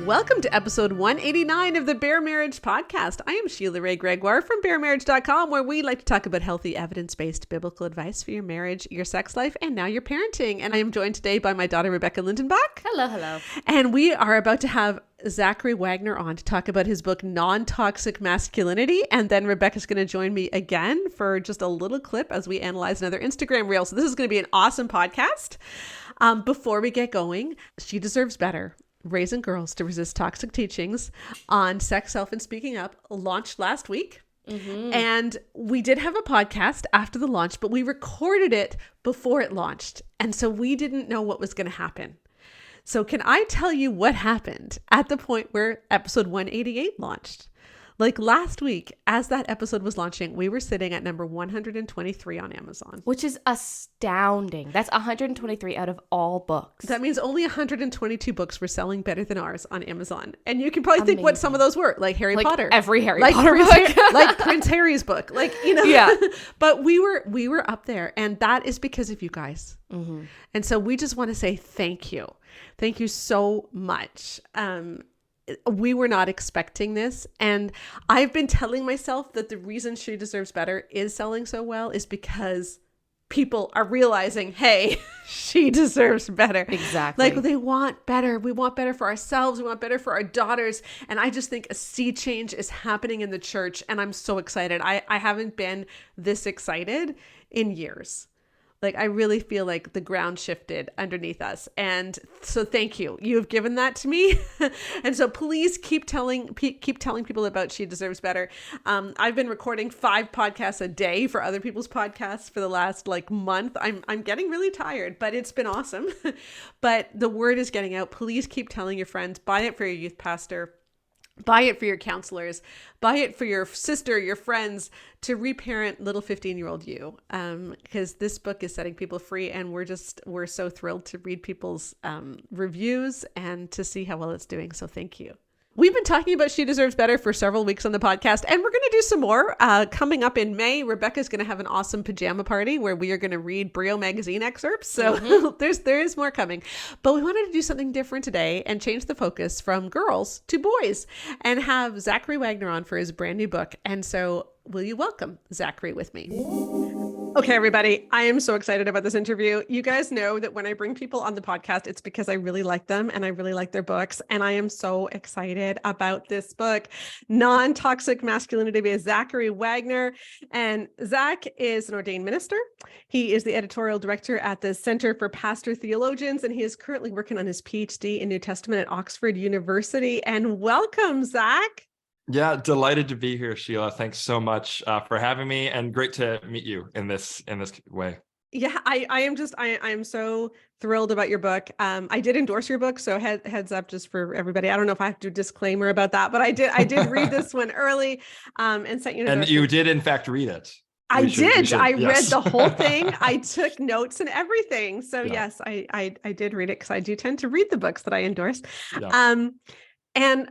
Welcome to episode 189 of the Bare Marriage Podcast. I am Sheila Ray Gregoire from baremarriage.com, where we like to talk about healthy, evidence-based biblical advice for your marriage, your sex life, and now your parenting. And I am joined today by my daughter, Rebecca Lindenbach. Hello, hello. And we are about to have Zachary Wagner on to talk about his book, Non-Toxic Masculinity. And then Rebecca's going to join me again for just a little clip as we analyze another Instagram reel. So this is going to be an awesome podcast. Before we get going, She Deserves Better: Raising Girls to Resist Toxic Teachings on Sex, Self, and Speaking Up launched last week. Mm-hmm. And we did have a podcast after the launch, but we recorded it before it launched. And so we didn't know what was going to happen. So can I tell you what happened at the point where episode 188 launched? Like last week, as that episode was launching, we were sitting at number 123 on Amazon. Which is astounding. That's 123 out of all books. That means only 122 books were selling better than ours on Amazon. And you can probably think what some of those were, like Harry Potter. Every Harry Potter book. Like Prince Harry's book. Like, you know. Yeah. But we were up there, and that is because of you guys. Mm-hmm. And so we just want to say thank you. Thank you so much. We were not expecting this. And I've been telling myself that the reason She Deserves Better is selling so well is because people are realizing, hey, she deserves better. Exactly. Like they want better. We want better for ourselves. We want better for our daughters. And I just think a sea change is happening in the church. And I'm so excited. I haven't been this excited in years. Like, I really feel like the ground shifted underneath us. And so thank you. You have given that to me. And so please keep telling people about She Deserves Better. I've been recording 5 podcasts a day for other people's podcasts for the last month. I'm getting really tired, but it's been awesome. But the word is getting out. Please keep telling your friends. Buy it for your youth pastor. Buy it for your counselors. Buy it for your sister, your friends, to reparent little 15-year-old you. Because this book is setting people free, and we're so thrilled to read people's reviews and to see how well it's doing. So thank you. We've been talking about She Deserves Better for several weeks on the podcast, and we're going to do some more. Coming up in May, Rebecca's going to have an awesome pajama party where we are going to read Brio magazine excerpts. So there is more coming. But we wanted to do something different today and change the focus from girls to boys and have Zachary Wagner on for his brand new book. And so will you welcome Zachary with me? Okay, everybody, I am so excited about this interview. You guys know that when I bring people on the podcast, it's because I really like them and I really like their books. And I am so excited about this book, Non-Toxic Masculinity by Zachary Wagner. And Zach is an ordained minister. He is the editorial director at the Center for Pastor Theologians, and he is currently working on his PhD in New Testament at Oxford University. And welcome, Zach. Yeah, delighted to be here, Sheila. Thanks so much for having me, and great to meet you in this way. Yeah, I am so thrilled about your book. I did endorse your book, so heads up just for everybody. I don't know if I have to do a disclaimer about that, but I did read this one early and sent you. And you did in fact read it. I did. I read the whole thing. I took notes and everything. So yes, I did read it because I do tend to read the books that I endorse. Yeah. And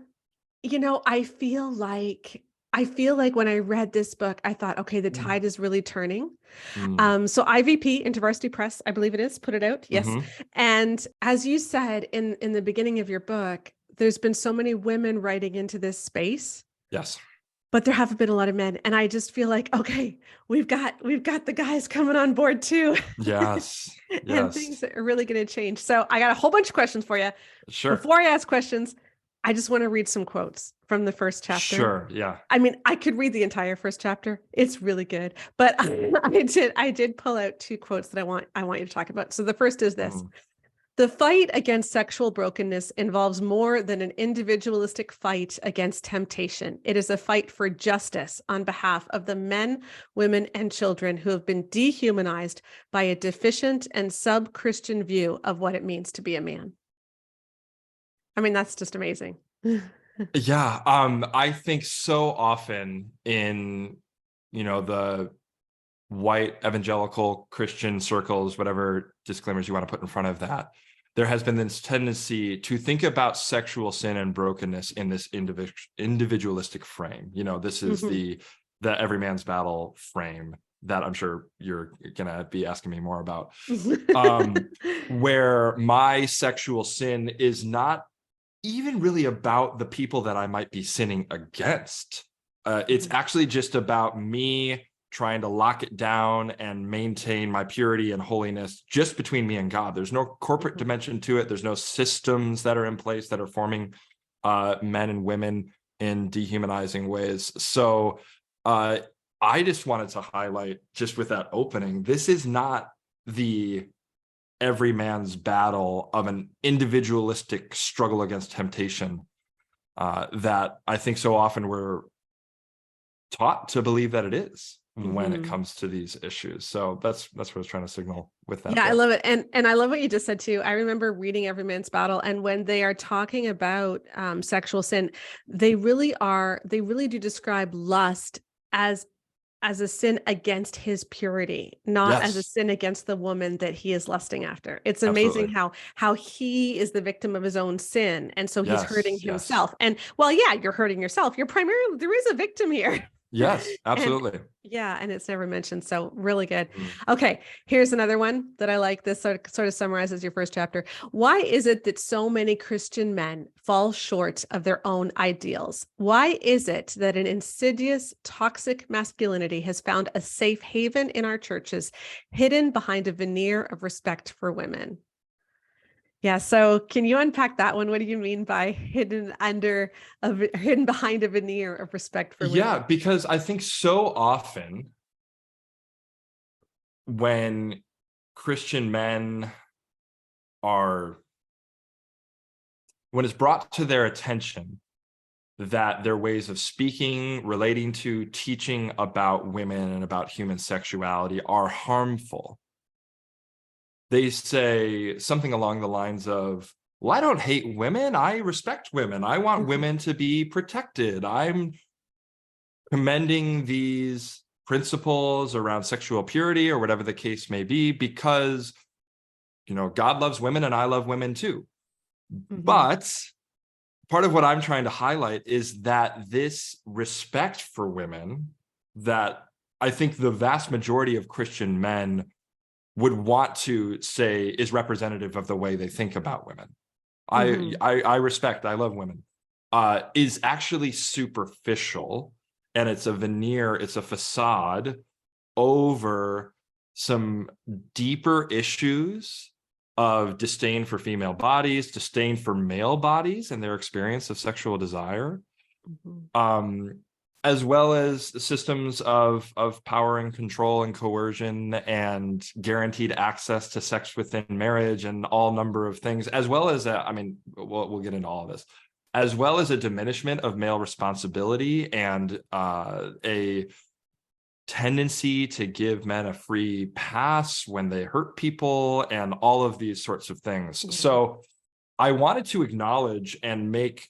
you know, I feel like when I read this book, I thought, okay, the tide is really turning. So IVP, InterVarsity Press, I believe it is, put it out. Yes. Mm-hmm. And as you said in the beginning of your book, there's been so many women writing into this space. Yes. But there haven't been a lot of men. And I just feel like, okay, we've got the guys coming on board too. Yes. And things are really going to change. So I got a whole bunch of questions for you. Sure. Before I ask questions, I just want to read some quotes from the first chapter. Sure. Yeah. I mean, I could read the entire first chapter. It's really good, but I did pull out 2 quotes that I want you to talk about. So the first is this: the fight against sexual brokenness involves more than an individualistic fight against temptation. It is a fight for justice on behalf of the men, women, and children who have been dehumanized by a deficient and sub-Christian view of what it means to be a man. I mean, that's just amazing. Yeah. I think so often in, the white evangelical Christian circles, whatever disclaimers you want to put in front of that, there has been this tendency to think about sexual sin and brokenness in this individualistic frame. This is the every man's battle frame that I'm sure you're going to be asking me more about, where my sexual sin is not even really about the people that I might be sinning against. It's actually just about me trying to lock it down and maintain my purity and holiness just between me and God. There's no corporate dimension to it. There's no systems that are in place that are forming men and women in dehumanizing ways. So I just wanted to highlight, just with that opening, this is not the every man's battle of an individualistic struggle against temptation that I think so often we're taught to believe that it is when it comes to these issues. So that's what I was trying to signal with that. Yeah, bit. I love it. And I love what you just said too. I remember reading Every Man's Battle, and when they are talking about sexual sin, they really do describe lust as a sin against his purity, not as a Yes, sin against the woman that he is lusting after. It's amazing absolutely. how he is the victim of his own sin, and so he's hurting Yes, yes, himself. And well, yeah, you're hurting yourself. You're primarily, there is a victim here. yes, And absolutely. yeah, and it's never mentioned. So really good. Mm. Okay, here's another one that I like. This sort of summarizes your first chapter. Why is it that so many Christian men fall short of their own ideals? Why is it that an insidious, toxic masculinity has found a safe haven in our churches, hidden behind a veneer of respect for women? Yeah, so can you unpack that one? What do you mean by hidden behind a veneer of respect for Yeah, women? because I think so often when Christian men are, when it's brought to their attention that their ways of speaking, relating to, teaching about women and about human sexuality are harmful, they say something along the lines of, well, I don't hate women. I respect women. I want women to be protected. I'm commending these principles around sexual purity or whatever the case may be because, God loves women and I love women too. But part of what I'm trying to highlight is that this respect for women that I think the vast majority of Christian men would want to say is representative of the way they think about women. I respect, I love women, is actually superficial, and it's a veneer, it's a facade over some deeper issues of disdain for female bodies, disdain for male bodies and their experience of sexual desire, as well as systems of power and control and coercion and guaranteed access to sex within marriage and all number of things, as well as we'll get into all of this, as well as a diminishment of male responsibility and a tendency to give men a free pass when they hurt people and all of these sorts of things. Yeah. So I wanted to acknowledge and make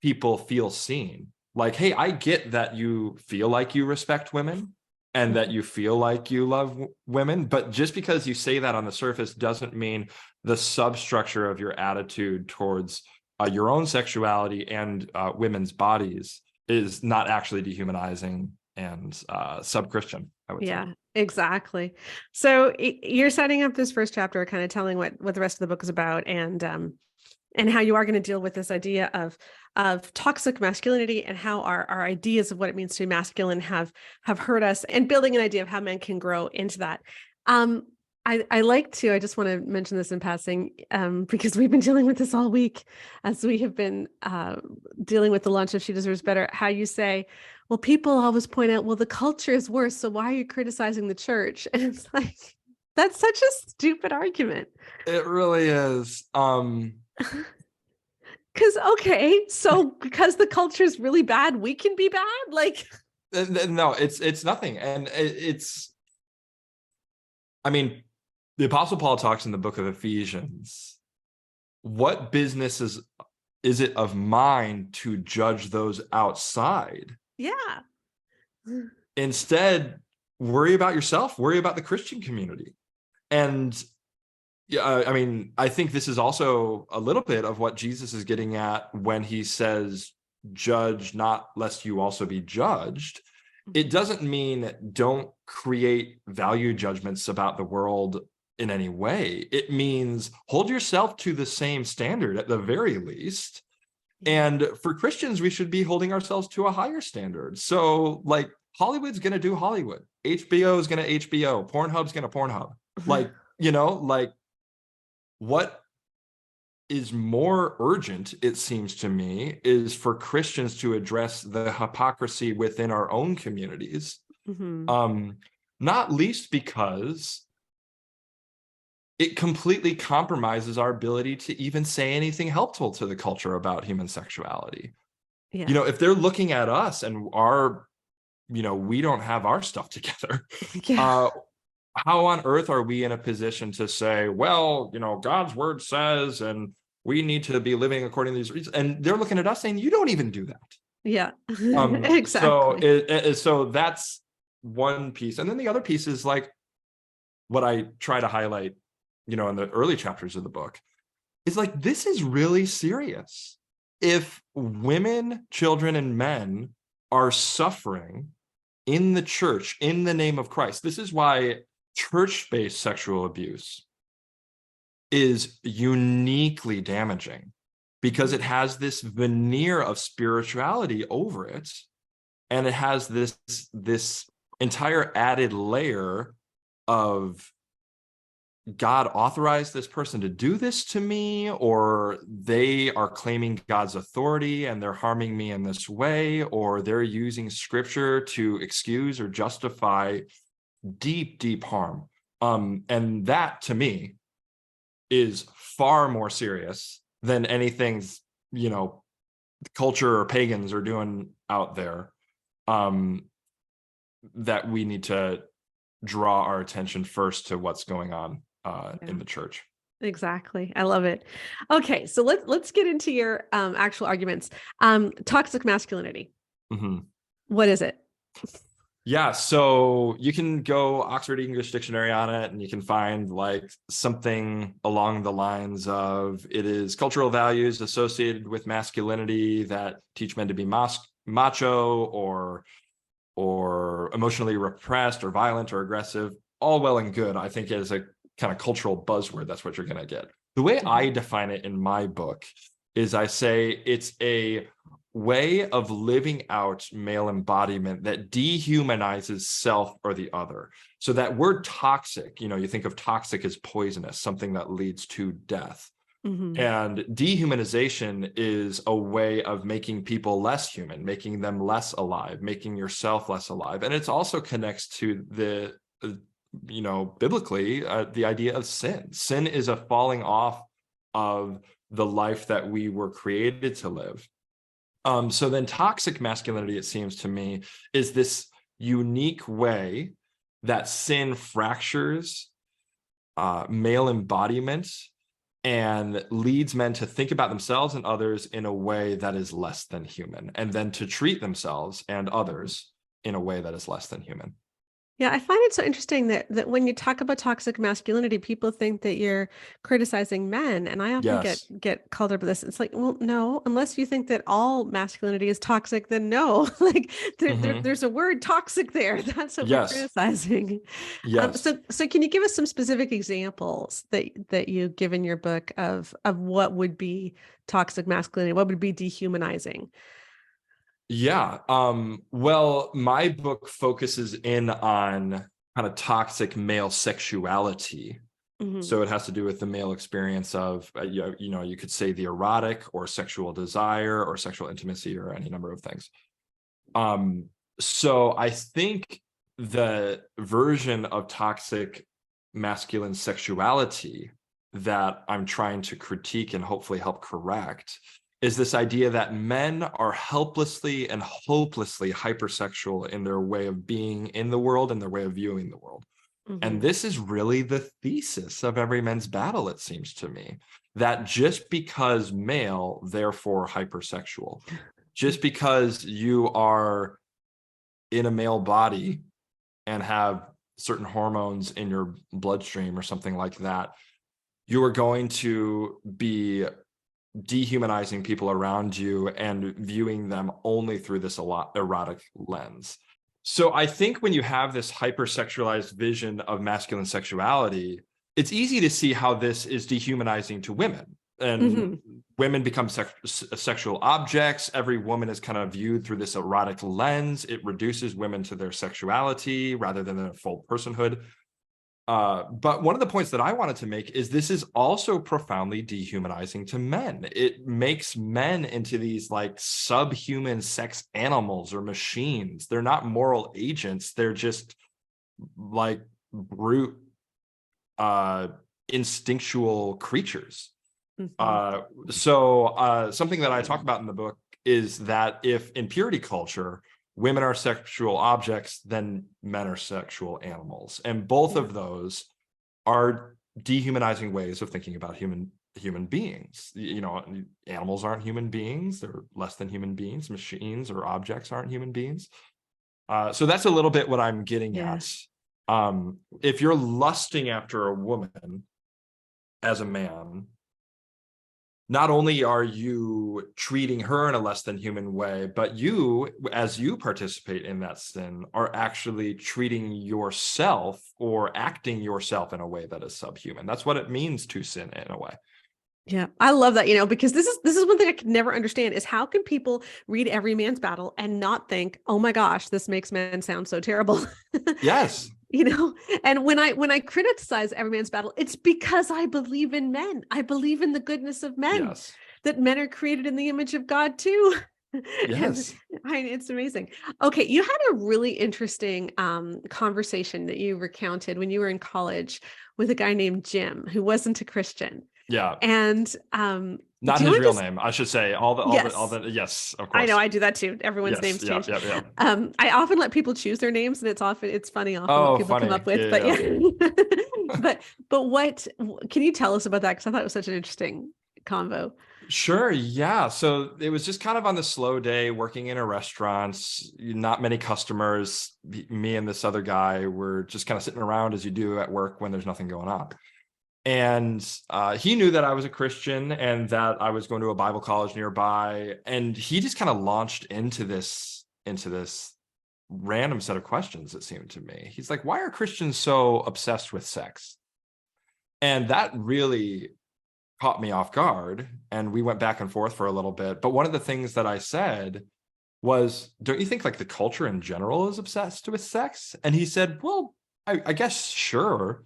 people feel seen. Like, hey, I get that you feel like you respect women and that you feel like you love women, but just because you say that on the surface doesn't mean the substructure of your attitude towards your own sexuality and women's bodies is not actually dehumanizing and sub-Christian, I would say. Yeah, exactly. So you're setting up this first chapter, kind of telling what the rest of the book is about, and how you are going to deal with this idea of toxic masculinity and how our ideas of what it means to be masculine have hurt us, and building an idea of how men can grow into that. I just want to mention this in passing, because we've been dealing with this all week as we have been dealing with the launch of She Deserves Better, how you say, well, people always point out, well, the culture is worse, so why are you criticizing the church? And it's like, that's such a stupid argument. It really is. Because because the culture is really bad, we can be bad? Like, no, it's nothing. And the Apostle Paul talks in the book of Ephesians, what business is it of mine to judge those outside? yeah. Instead, worry about yourself, worry about the Christian community. And I think this is also a little bit of what Jesus is getting at when he says, judge not lest you also be judged. It doesn't mean don't create value judgments about the world in any way. It means hold yourself to the same standard at the very least, And for Christians, we should be holding ourselves to a higher standard. So like Hollywood's going to do Hollywood. HBO is going to HBO. Pornhub's going to Pornhub. Like, like what is more urgent, it seems to me, is for Christians to address the hypocrisy within our own communities. Not least because it completely compromises our ability to even say anything helpful to the culture about human sexuality. Yeah. If they're looking at us and we don't have our stuff together, how on earth are we in a position to say, well, God's word says, and we need to be living according to these reasons? And they're looking at us saying, you don't even do that. Yeah, exactly. So that's one piece. And then the other piece is like what I try to highlight, in the early chapters of the book, is like, this is really serious. If women, children, and men are suffering in the church in the name of Christ, this is why church-based sexual abuse is uniquely damaging, because it has this veneer of spirituality over it, and it has this entire added layer of God authorized this person to do this to me, or they are claiming God's authority and they're harming me in this way, or they're using scripture to excuse or justify deep, deep harm. And that to me is far more serious than anything, culture or pagans are doing out there, that we need to draw our attention first to what's going on in the church. Exactly. I love it. Okay. So let's get into your actual arguments. Toxic masculinity. What is it? Yeah, so you can go Oxford English Dictionary on it, and you can find like something along the lines of, it is cultural values associated with masculinity that teach men to be macho or emotionally repressed or violent or aggressive. All well and good. I think as a kind of cultural buzzword, that's what you're going to get. The way I define it in my book is I say it's a way of living out male embodiment that dehumanizes self or the other. So that word toxic, you think of toxic as poisonous, something that leads to death. And dehumanization is a way of making people less human, making them less alive, making yourself less alive. And it also connects to the biblically, the idea of sin. Sin is a falling off of the life that we were created to live. So then toxic masculinity, it seems to me, is this unique way that sin fractures male embodiment and leads men to think about themselves and others in a way that is less than human, and then to treat themselves and others in a way that is less than human. Yeah, I find it so interesting that when you talk about toxic masculinity, people think that you're criticizing men, and I often get called up with this. It's like, well, no, unless you think that all masculinity is toxic, then no. Like there's a word toxic there. That's what we're criticizing. So can you give us some specific examples that you give in your book of what would be toxic masculinity? What would be dehumanizing? Yeah. Well, my book focuses in on kind of toxic male sexuality. So it has to do with the male experience of, you could say the erotic or sexual desire or sexual intimacy or any number of things. So I think the version of toxic masculine sexuality that I'm trying to critique and hopefully help correct is this idea that men are helplessly and hopelessly hypersexual in their way of being in the world and their way of viewing the world. And this is really the thesis of every men's battle, it seems to me, that just because male, therefore hypersexual, just because you are in a male body and have certain hormones in your bloodstream or something like that, you are going to be dehumanizing people around you and viewing them only through this erotic lens. So I think when you have this hypersexualized vision of masculine sexuality, it's easy to see how this is dehumanizing to women, and women become sexual objects. Every woman is kind of viewed through this erotic lens. It reduces women to their sexuality rather than their full personhood. But one of the points that I wanted to make is this is also profoundly dehumanizing to men. It makes men into these like subhuman sex animals or machines. They're not moral agents. They're just like brute, instinctual creatures. So something that I talk about in the book is that if in purity culture, women are sexual objects, then men are sexual animals. And both of those are dehumanizing ways of thinking about human beings. You know, animals aren't human beings. They're less than human beings. Machines or objects aren't human beings. So that's a little bit what I'm getting at. If you're lusting after a woman as a man, not only are you treating her in a less than human way, but you, as you participate in that sin, are actually treating yourself or acting yourself in a way that is subhuman. That's what it means to sin in a way. Yeah, I love that, because this is one thing I could never understand is how can people read Every Man's Battle and not think, oh my gosh, this makes men sound so terrible. Yes. And when I criticize Every Man's Battle, it's because I believe in men. I believe in the goodness of men, yes. that men are created in the image of God too. Yes. It's amazing. Okay. You had a really interesting conversation that you recounted when you were in college with a guy named Jim who wasn't a Christian. Yeah. And not his real name, I should say. Yes, of course. I know, I do that too. Everyone's names change. Yeah. I often let people choose their names, and it's funny often what people come up with. But what can you tell us about that? Because I thought it was such an interesting convo. Sure. Yeah. So it was just kind of on the slow day working in a restaurant, not many customers. Me and this other guy were just kind of sitting around as you do at work when there's nothing going on. And he knew that I was a Christian and that I was going to a Bible college nearby. And he just kind of launched into this random set of questions, it seemed to me. He's like, why are Christians so obsessed with sex? And that really caught me off guard. And we went back and forth for a little bit. But one of the things that I said was, don't you think like the culture in general is obsessed with sex? And he said, well, I guess sure.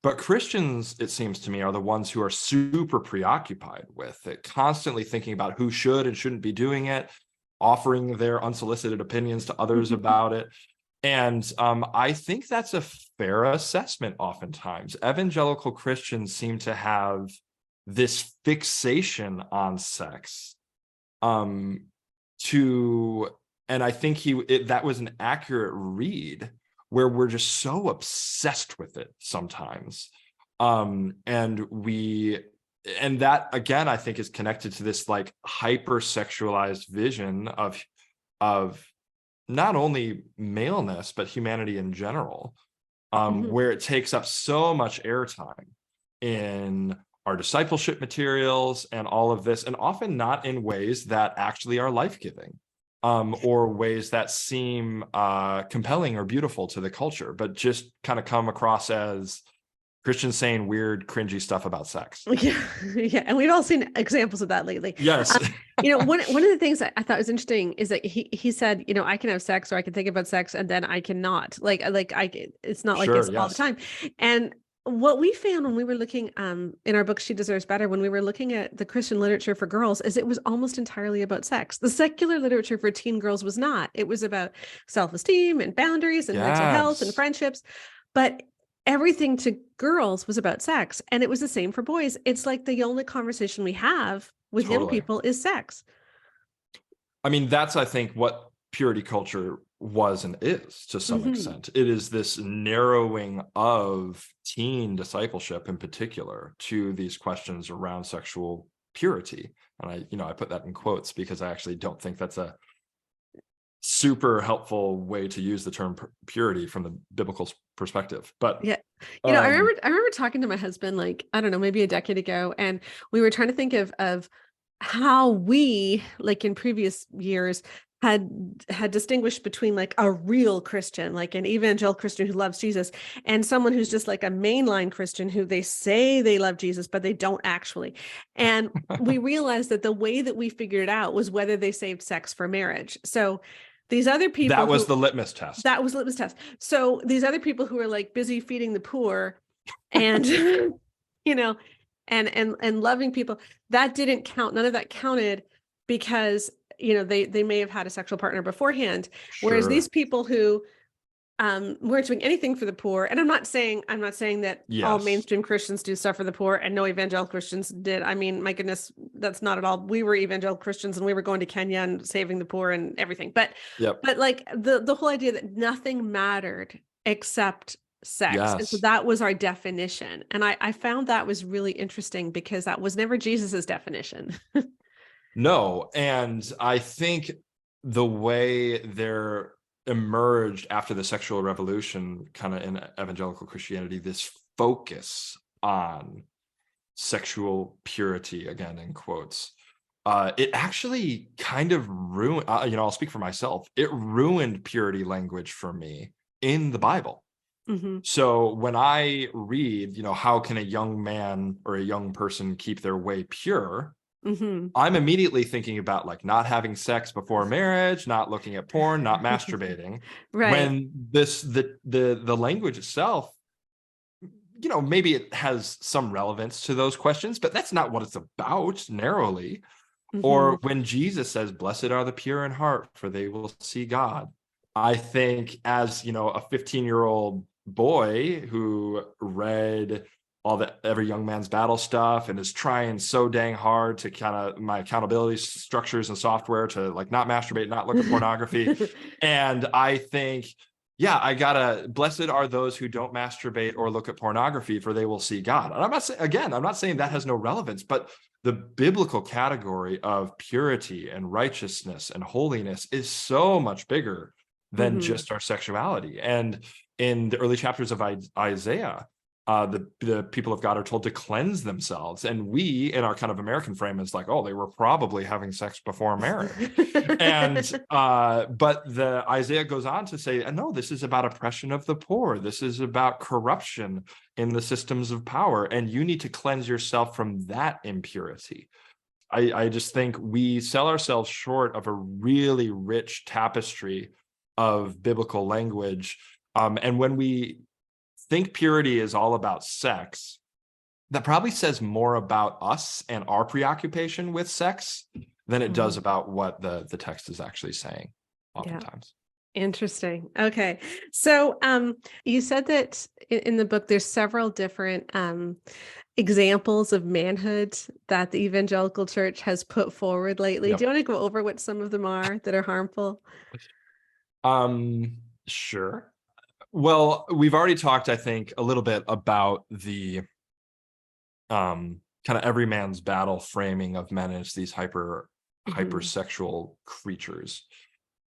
But Christians, it seems to me, are the ones who are super preoccupied with it, constantly thinking about who should and shouldn't be doing it, offering their unsolicited opinions to others about it. And I think that's a fair assessment oftentimes. Evangelical Christians seem to have this fixation on sex. And I think that was an accurate read, where we're just so obsessed with it sometimes. And that again, I think is connected to this like hypersexualized vision of not only maleness, but humanity in general, where it takes up so much airtime in our discipleship materials and all of this, and often not in ways that actually are life-giving. Or ways that seem compelling or beautiful to the culture, but just kind of come across as Christians saying weird, cringy stuff about sex. Yeah. And we've all seen examples of that lately. Yes. One of the things that I thought was interesting is that he said, I can have sex or I can think about sex and then I cannot. It's not like this all the time. And what we found when we were looking in our book, She Deserves Better, when we were looking at the Christian literature for girls, is it was almost entirely about sex. The secular literature for teen girls was not. It was about self-esteem and boundaries and mental health and friendships. But everything to girls was about sex. And it was the same for boys. It's like the only conversation we have with young people is sex. I mean, that's, I think, what purity culture was and is to some extent. It is this narrowing of teen discipleship in particular to these questions around sexual purity. And I put that in quotes because I actually don't think that's a super helpful way to use the term purity from the biblical perspective. But yeah, I remember talking to my husband, like, I don't know, maybe a decade ago, and we were trying to think of how we, like in previous years, had distinguished between like a real Christian, like an evangelical Christian who loves Jesus, and someone who's just like a mainline Christian who they say they love Jesus, but they don't actually. And we realized that the way that we figured it out was whether they saved sex for marriage. So these other people That was the litmus test. that was litmus test. So these other people who are like busy feeding the poor and you know, and loving people, that didn't count. None of that counted because they may have had a sexual partner beforehand. Whereas Sure. these people who weren't doing anything for the poor, and I'm not saying that all Yes. mainstream Christians do stuff for the poor and no evangelical Christians did. I mean, my goodness, that's not at all. We were evangelical Christians and we were going to Kenya and saving the poor and everything. But Yep. like the whole idea that nothing mattered except sex. And so Yes. that was our definition. And I found that was really interesting because that was never Jesus's definition. No, and I think the way there emerged after the sexual revolution, kind of in evangelical Christianity, this focus on sexual purity, again in quotes, it actually kind of ruined, I'll speak for myself, it ruined purity language for me in the Bible. Mm-hmm. So when I read, how can a young man or a young person keep their way pure? Mm-hmm. I'm immediately thinking about like not having sex before marriage, not looking at porn, not masturbating. Right. When the language itself, maybe it has some relevance to those questions, but that's not what it's about narrowly. Mm-hmm. Or when Jesus says, "Blessed are the pure in heart, for they will see God." I think as, a 15-year-old boy who read all the Every Young Man's Battle stuff and is trying so dang hard to kind of my accountability structures and software to like not masturbate, not look at pornography. And I think, blessed are those who don't masturbate or look at pornography, for they will see God. And I'm not saying that has no relevance, but the biblical category of purity and righteousness and holiness is so much bigger than Mm-hmm. just our sexuality. And in the early chapters of Isaiah, the people of God are told to cleanse themselves. And we, in our kind of American frame, is like, oh, they were probably having sex before marriage. And but the Isaiah goes on to say, no, this is about oppression of the poor. This is about corruption in the systems of power. And you need to cleanse yourself from that impurity. I just think we sell ourselves short of a really rich tapestry of biblical language. And when we think purity is all about sex, that probably says more about us and our preoccupation with sex than it does about what the text is actually saying oftentimes. Yeah. Interesting. Okay. So you said that in the book there's several different examples of manhood that the evangelical church has put forward lately. Yep. Do you want to go over what some of them are that are harmful? Sure. Well, we've already talked, I think, a little bit about the kind of every man's battle framing of men as these hypersexual creatures.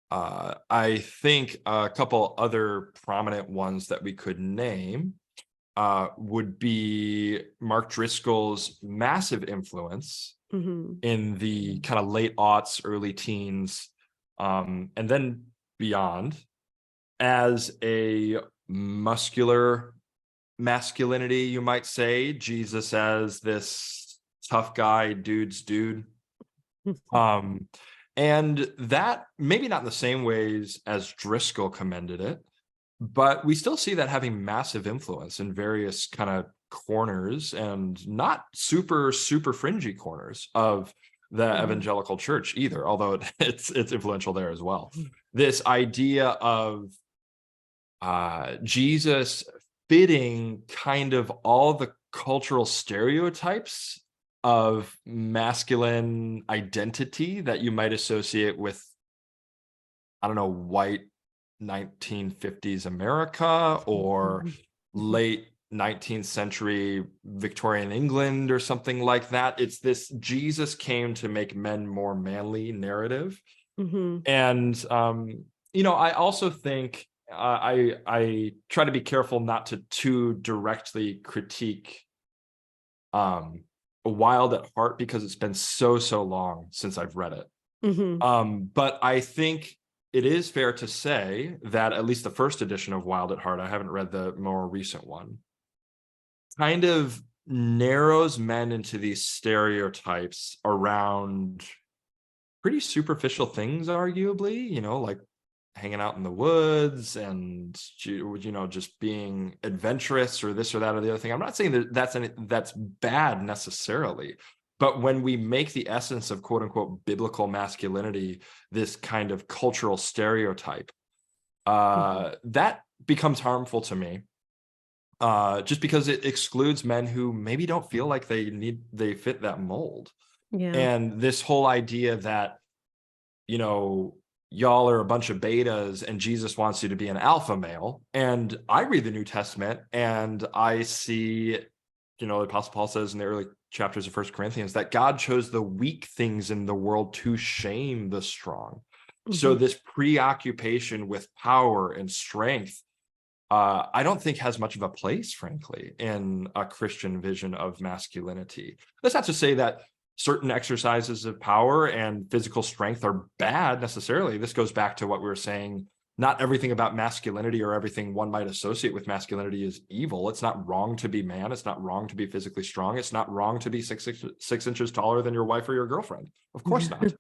I think a couple other prominent ones that we could name would be Mark Driscoll's massive influence in the kind of late aughts, early teens, and then beyond, as a muscular masculinity, you might say. Jesus as this tough guy, dude's dude. And that maybe not in the same ways as Driscoll commended it, but we still see that having massive influence in various kind of corners, and not super fringy corners of the evangelical church either, although it's influential there as well. This idea of Jesus fitting kind of all the cultural stereotypes of masculine identity that you might associate with, I don't know, white 1950s America or late 19th century Victorian England or something like that. It's this Jesus came to make men more manly narrative. And, I also think I try to be careful not to too directly critique Wild at Heart, because it's been so long since I've read it. But I think it is fair to say that at least the first edition of Wild at Heart, I haven't read the more recent one, kind of narrows men into these stereotypes around pretty superficial things, arguably, like hanging out in the woods and, just being adventurous or this or that or the other thing. I'm not saying that that's bad necessarily, but when we make the essence of quote unquote biblical masculinity this kind of cultural stereotype, that becomes harmful to me. Just because it excludes men who maybe don't feel like they fit that mold. Yeah. And this whole idea that, y'all are a bunch of betas and Jesus wants you to be an alpha male. And I read the New Testament and I see, the Apostle Paul says in the early chapters of 1 Corinthians that God chose the weak things in the world to shame the strong. So this preoccupation with power and strength, I don't think has much of a place, frankly, in a Christian vision of masculinity. That's not to say that certain exercises of power and physical strength are bad necessarily. This goes back to what we were saying. Not everything about masculinity or everything one might associate with masculinity is evil. It's not wrong to be man. It's not wrong to be physically strong. It's not wrong to be six inches taller than your wife or your girlfriend. Of course not.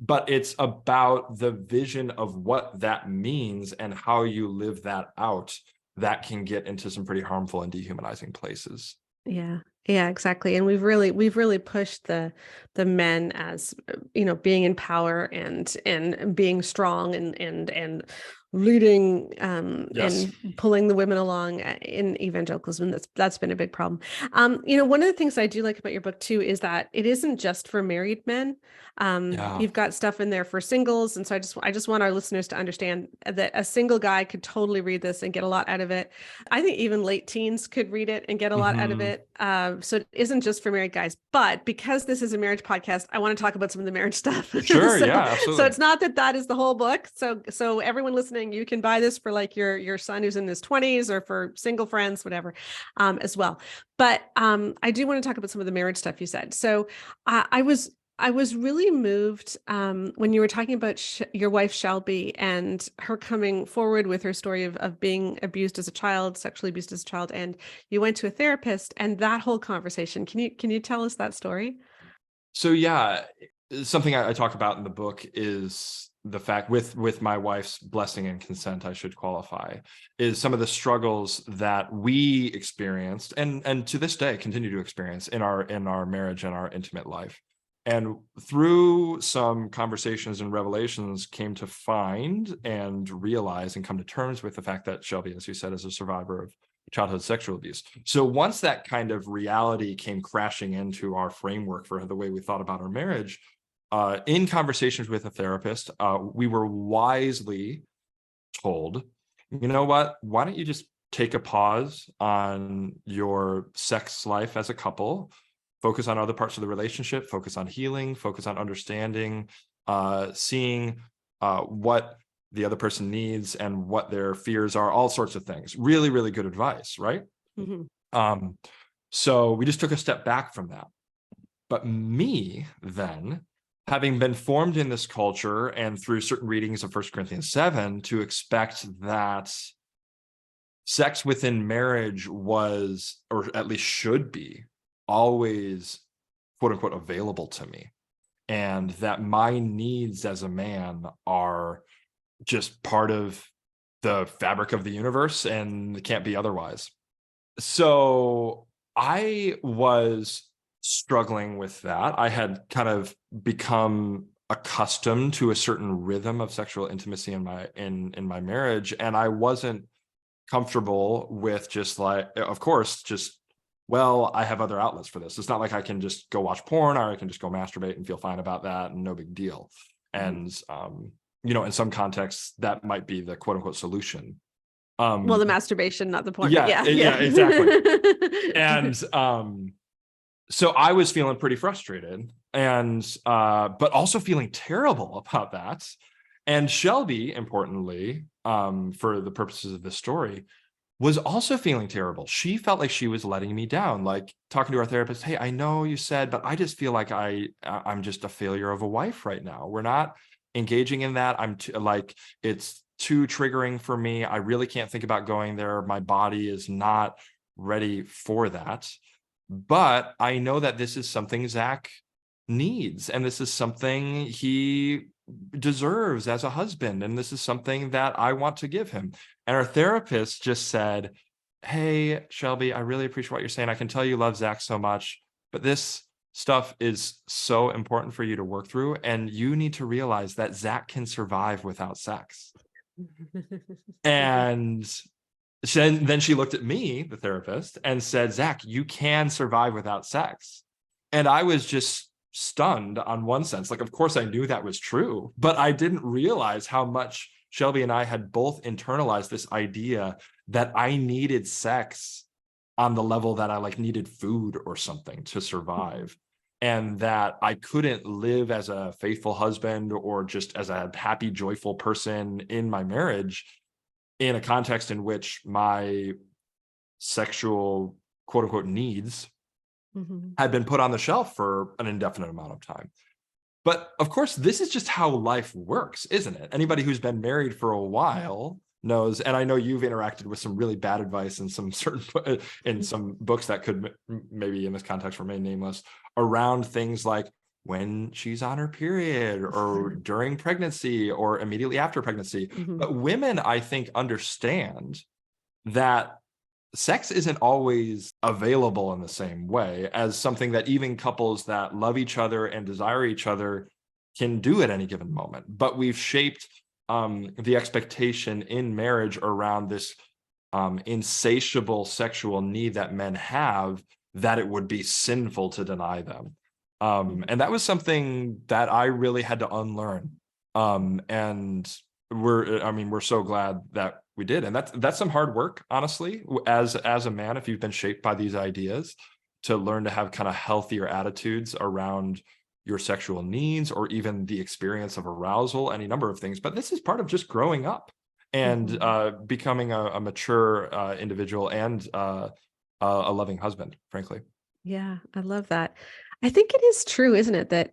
But it's about the vision of what that means and how you live that out that can get into some pretty harmful and dehumanizing places. Yeah, exactly. And we've really pushed the men as, being in power and being strong and leading Yes. and pulling the women along in evangelicalism. That's been a big problem. One of the things I do like about your book too is that it isn't just for married men. You've got stuff in there for singles, and so I just want our listeners to understand that a single guy could totally read this and get a lot out of it. I think even late teens could read it and get a lot out of it. So it isn't just for married guys, but because this is a marriage podcast, I want to talk about some of the marriage stuff. Sure. Yeah, absolutely. So it's not that is the whole book. So everyone listening, you can buy this for like your son who's in his 20s or for single friends, whatever, as well. But I do want to talk about some of the marriage stuff you said. So I was really moved when you were talking about your wife, Shelby, and her coming forward with her story of being abused as a child, sexually abused as a child, and you went to a therapist and that whole conversation. Can you tell us that story? So yeah, something I talk about in the book is the fact with my wife's blessing and consent, I should qualify, is some of the struggles that we experienced and to this day continue to experience in our marriage and our intimate life. And through some conversations and revelations came to find and realize and come to terms with the fact that Shelby, as you said, is a survivor of childhood sexual abuse. So once that kind of reality came crashing into our framework for the way we thought about our marriage, in conversations with a therapist, we were wisely told, you know what, why don't you just take a pause on your sex life as a couple, focus on other parts of the relationship, focus on healing, focus on understanding, seeing what the other person needs and what their fears are, all sorts of things. Really, really good advice, right? So we just took a step back from that. But me then, having been formed in this culture and through certain readings of 1 Corinthians 7, to expect that sex within marriage was, or at least should be, always quote unquote available to me, and that my needs as a man are just part of the fabric of the universe and can't be otherwise. So I was struggling with that. I had kind of become accustomed to a certain rhythm of sexual intimacy in my marriage, and I wasn't comfortable with just like, of course, just, well, I have other outlets for this. It's not like I can just go watch porn or I can just go masturbate and feel fine about that and no big deal. And, in some contexts, that might be the quote unquote solution. Well, the masturbation, not the porn. Yeah, exactly. And so I was feeling pretty frustrated and, but also feeling terrible about that. And Shelby, importantly, for the purposes of this story, was also feeling terrible. She felt like she was letting me down, like talking to our therapist, hey, I know you said, but I just feel like I'm just a failure of a wife right now. We're not engaging in that. Like, it's too triggering for me. I really can't think about going there. My body is not ready for that. But I know that this is something Zach needs, and this is something he deserves as a husband, and this is something that I want to give him. And our therapist just said, hey, Shelby, I really appreciate what you're saying. I can tell you love Zach so much, but this stuff is so important for you to work through, and you need to realize that Zach can survive without sex. And then she looked at me, the therapist, and said, Zach, you can survive without sex. And I was just stunned on one sense. Like, of course I knew that was true, but I didn't realize how much Shelby and I had both internalized this idea that I needed sex on the level that I like needed food or something to survive. And that I couldn't live as a faithful husband or just as a happy, joyful person in my marriage in a context in which my sexual quote unquote needs had been put on the shelf for an indefinite amount of time. But of course, this is just how life works, isn't it? Anybody who's been married for a while knows, and I know you've interacted with some really bad advice in some certain in some books that could maybe in this context remain nameless, around things like when she's on her period or during pregnancy or immediately after pregnancy. But women, I think, understand that sex isn't always available in the same way as something that even couples that love each other and desire each other can do at any given moment. But we've shaped the expectation in marriage around this insatiable sexual need that men have, that it would be sinful to deny them. And that was something that I really had to unlearn. And we're so glad that we did. And that's some hard work, honestly, as a man, if you've been shaped by these ideas, to learn to have kind of healthier attitudes around your sexual needs or even the experience of arousal, any number of things. But this is part of just growing up and becoming a mature individual and a loving husband, frankly. Yeah, I love that. I think it is true, isn't it, that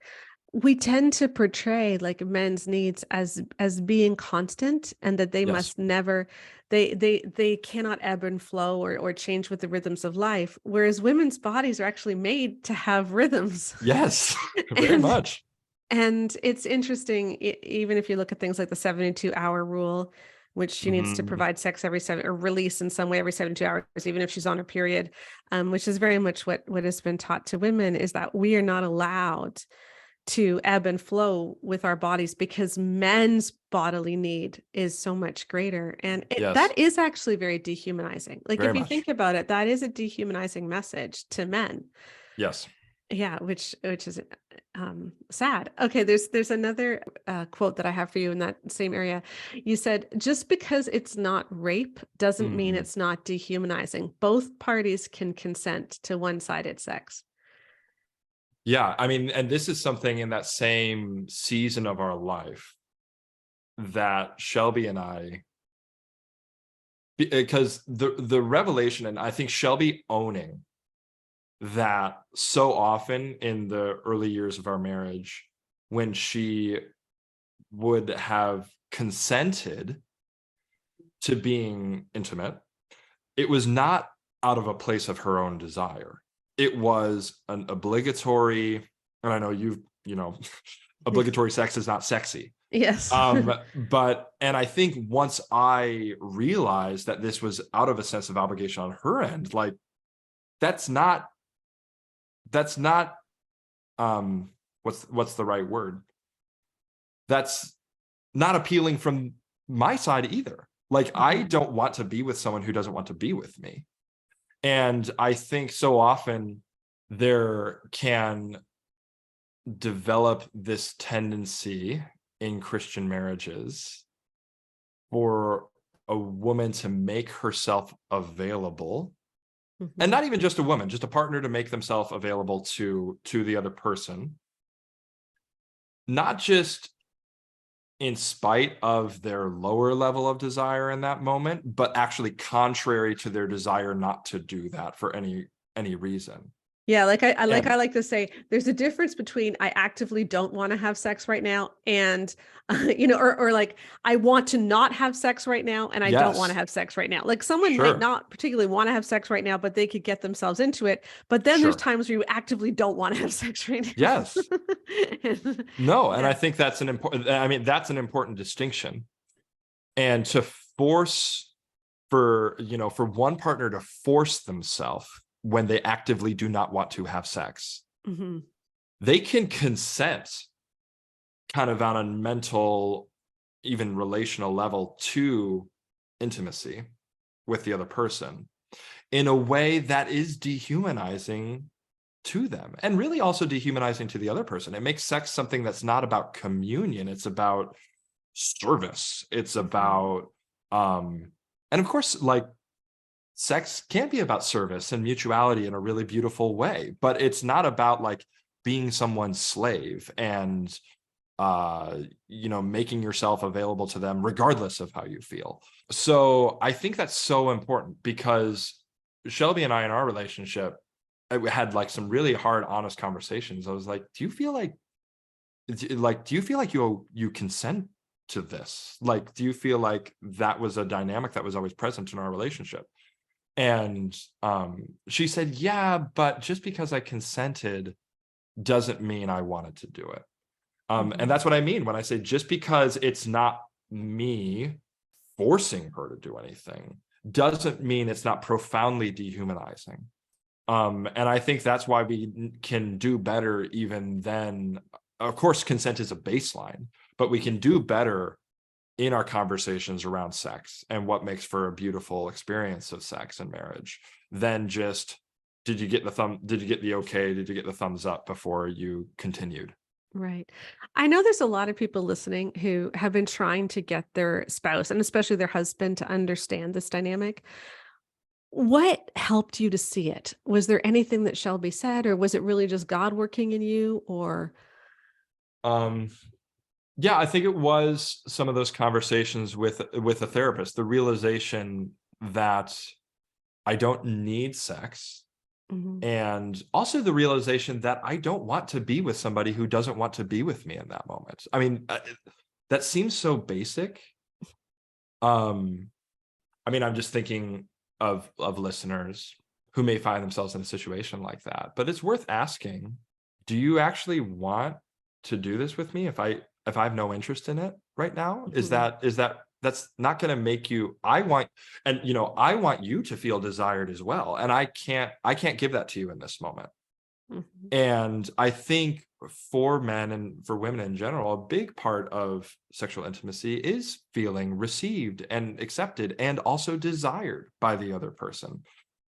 we tend to portray like men's needs as being constant, and that they Yes. must never, they cannot ebb and flow or change with the rhythms of life, whereas women's bodies are actually made to have rhythms. Yes, very And much. and it's interesting, even if you look at things like the 72-hour rule, which she needs to provide sex every seven, or release in some way every 72 hours, even if she's on her period, which is very much what has been taught to women, is that we are not allowed to ebb and flow with our bodies because men's bodily need is so much greater. And Yes, that is actually very dehumanizing. Like, very if you much. think about it, that is a dehumanizing message to men. Yes. Yeah, which is sad. Okay, there's another quote that I have for you in that same area. You said, just because it's not rape doesn't mean it's not dehumanizing. Both parties can consent to one-sided sex. Yeah, I mean, and this is something in that same season of our life that Shelby and I, because the revelation, and I think Shelby owning that so often in the early years of our marriage, when she would have consented to being intimate, it was not out of a place of her own desire. It was an obligatory, and I know obligatory sex is not sexy. Yes. But I think once I realized that this was out of a sense of obligation on her end, like that's not what's the right word? That's not appealing from my side either. Like, I don't want to be with someone who doesn't want to be with me. And I think so often there can develop this tendency in Christian marriages for a woman to make herself available, and not even just a woman, just a partner to make themselves available to the other person, not just in spite of their lower level of desire in that moment, but actually contrary to their desire not to do that for any reason. Yeah, like I like And I like to say, there's a difference between I actively don't want to have sex right now and or like I want to not have sex right now and I don't want to yes, have sex right now. Like someone might sure, not particularly want to have sex right now, but they could get themselves into it. But then there's sure. times where you actively don't want to have sex right now. Yes. No, and Yeah. I think that's that's an important distinction. And to force for one partner to force themselves when they actively do not want to have sex, Mhm. they can consent kind of on a mental, even relational level to intimacy with the other person in a way that is dehumanizing to them and really also dehumanizing to the other person. It makes sex something that's not about communion. It's about service. It's Mhm. about, and of course, like sex can be about service and mutuality in a really beautiful way, but it's not about like being someone's slave and making yourself available to them regardless of how you feel. So I think that's so important because Shelby and I in our relationship I had like some really hard honest conversations. I was like, do you feel like you consent to this? Like, do you feel like that was a dynamic that was always present in our relationship? And she said, yeah, but just because I consented doesn't mean I wanted to do it. And Mhm. that's what I mean when I say just because it's not me forcing her to do anything doesn't mean it's not profoundly dehumanizing. And I think that's why we can do better even then. Of course, consent is a baseline, but we can do better in our conversations around sex and what makes for a beautiful experience of sex and marriage than just did you get the okay, did you get the thumbs up before you continued. Right. I know there's a lot of people listening who have been trying to get their spouse and especially their husband to understand this dynamic. What helped you to see it? Was there anything that Shelby said, or was it really just God working in you? Or um yeah, I think it was some of those conversations with a therapist, the realization that I don't need sex. Mhm. And also the realization that I don't want to be with somebody who doesn't want to be with me in that moment. I mean, that seems so basic. Um, I'm just thinking of listeners who may find themselves in a situation like that. But it's worth asking, do you actually want to do this with me if I have no interest in it right now? Mhm. That's not going to make you I want you to feel desired as well. And I can't give that to you in this moment. Mhm. And I think for men and for women in general, a big part of sexual intimacy is feeling received and accepted and also desired by the other person.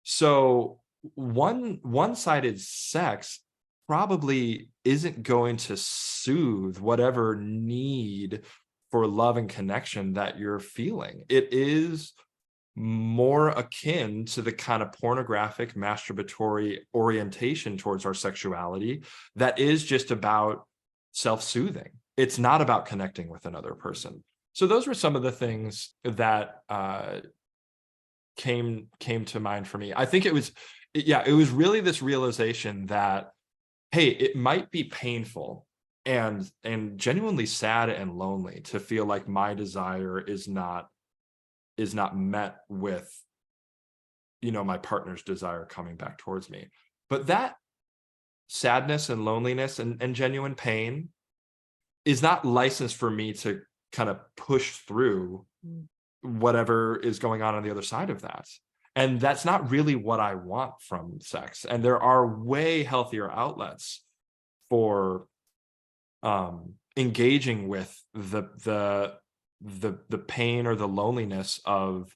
So one-sided sex probably isn't going to soothe whatever need for love and connection that you're feeling. It is more akin to the kind of pornographic masturbatory orientation towards our sexuality that is just about self-soothing. It's not about connecting with another person. So those were some of the things that came to mind for me. I think it was really this realization that hey, it might be painful and genuinely sad and lonely to feel like my desire is not met with my partner's desire coming back towards me. But that sadness and loneliness and genuine pain is not licensed for me to kind of push through Mm. whatever is going on the other side of that. And that's not really what I want from sex. And there are way healthier outlets for engaging with the pain or the loneliness of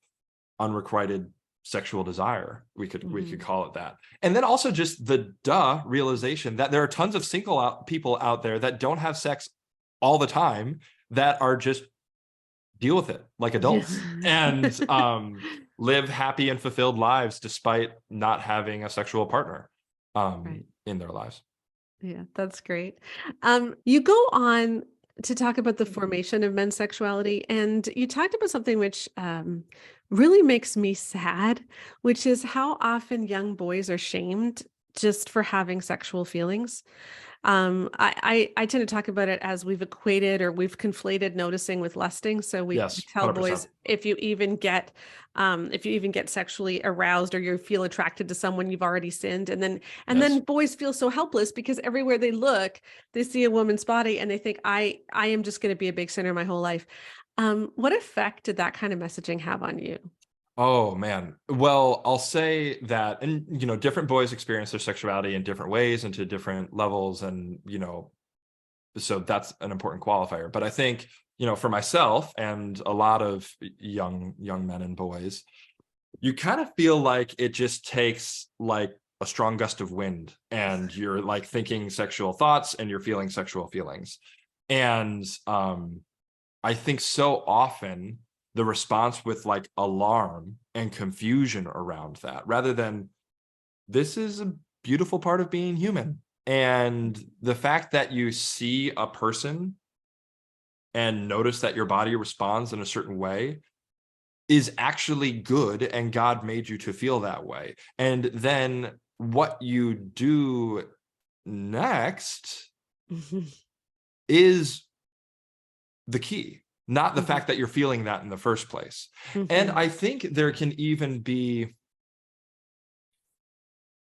unrequited sexual desire. We could Mhm. call it that. And then also just the realization that there are tons of people out there that don't have sex all the time that are just deal with it like Yeah. adults and live happy and fulfilled lives despite not having a sexual partner Right. in their lives. Yeah, that's great. You go on to talk about the formation of men's sexuality. And you talked about something which really makes me sad, which is how often young boys are shamed just for having sexual feelings. I tend to talk about it as we've equated or we've conflated noticing with lusting. So we Yes, tell 100%. boys if you even get sexually aroused or you feel attracted to someone, you've already sinned. And then Yes. boys feel so helpless because everywhere they look, they see a woman's body and they think I am just going to be a big sinner my whole life. What effect did that kind of messaging have on you? Oh man. Well, I'll say that, and different boys experience their sexuality in different ways and to different levels, and so that's an important qualifier. But I think, for myself and a lot of young men and boys, you kind of feel like it just takes like a strong gust of wind, and you're like thinking sexual thoughts and you're feeling sexual feelings. And I think so often the response with like alarm and confusion around that, rather than this is a beautiful part of being human. And the fact that you see a person and notice that your body responds in a certain way is actually good, and God made you to feel that way. And then what you do next Mhm, is the key, not the mhm, fact that you're feeling that in the first place. And mhm, I think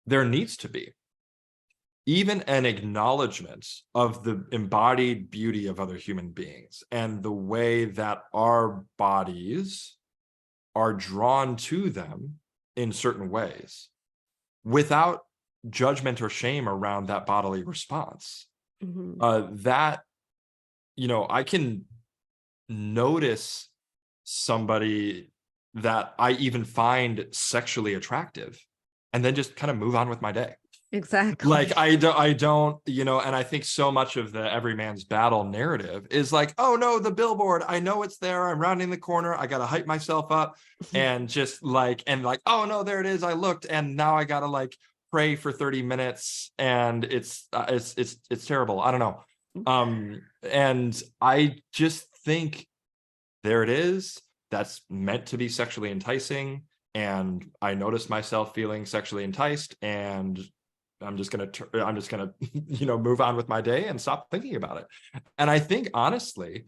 there needs to be even an acknowledgement of the embodied beauty of other human beings and the way that our bodies are drawn to them in certain ways without judgment or shame around that bodily response. mhm. That, I can notice somebody that I even find sexually attractive and then just kind of move on with my day. Like Exactly. I don't, and I think so much of the every man's battle narrative is like, oh no, the billboard, I know it's there, I'm rounding the corner, I gotta hype myself up, and just like, oh no, there it is, I looked, and now I gotta like pray for 30 minutes, and it's terrible. I don't know. And I just think there it is. That's meant to be sexually enticing. And I noticed myself feeling sexually enticed, and I'm just gonna move on with my day and stop thinking about it. And I think honestly,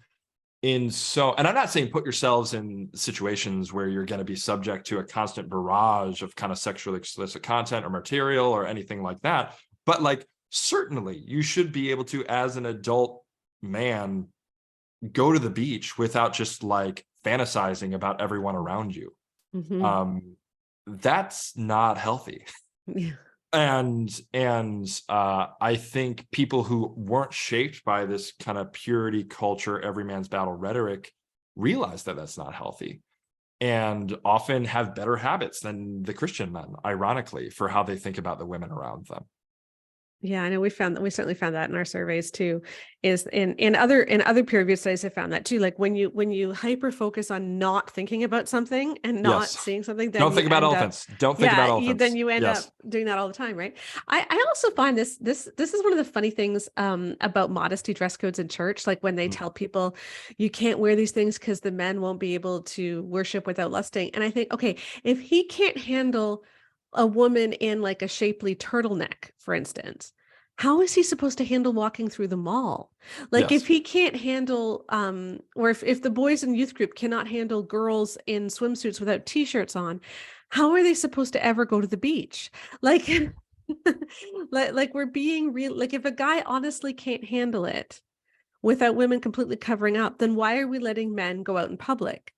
and I'm not saying put yourselves in situations where you're going to be subject to a constant barrage of kind of sexually explicit content or material or anything like that, but like certainly you should be able to, as an adult man, go to the beach without just like fantasizing about everyone around you. Mhm. um that's not healthy. Yeah. And I think people who weren't shaped by this kind of purity culture, every man's battle rhetoric, realize that that's not healthy, and often have better habits than the Christian men, ironically, for how they think about the women around them. Yeah, I know we certainly found that in our surveys too, is in other peer reviewed studies I found that too. Like when you hyper focus on not thinking about something and not Yes. seeing something, then Don't you think about end up elephants. Don't think about yeah, then elephants. you end Yes. up doing that all the time, right? I also find this is one of the funny things about modesty dress codes in church. Like when they Mm. tell people you can't wear these things because the men won't be able to worship without lusting. And I think, okay, if he can't handle a woman in like a shapely turtleneck, for instance, how is he supposed to handle walking through the mall? Like if Yes. he can't handle or if the boys in youth group cannot handle girls in swimsuits without t-shirts on, how are they supposed to ever go to the beach? Like like we're being real, like if a guy honestly can't handle it without women completely covering up, then why are we letting men go out in public?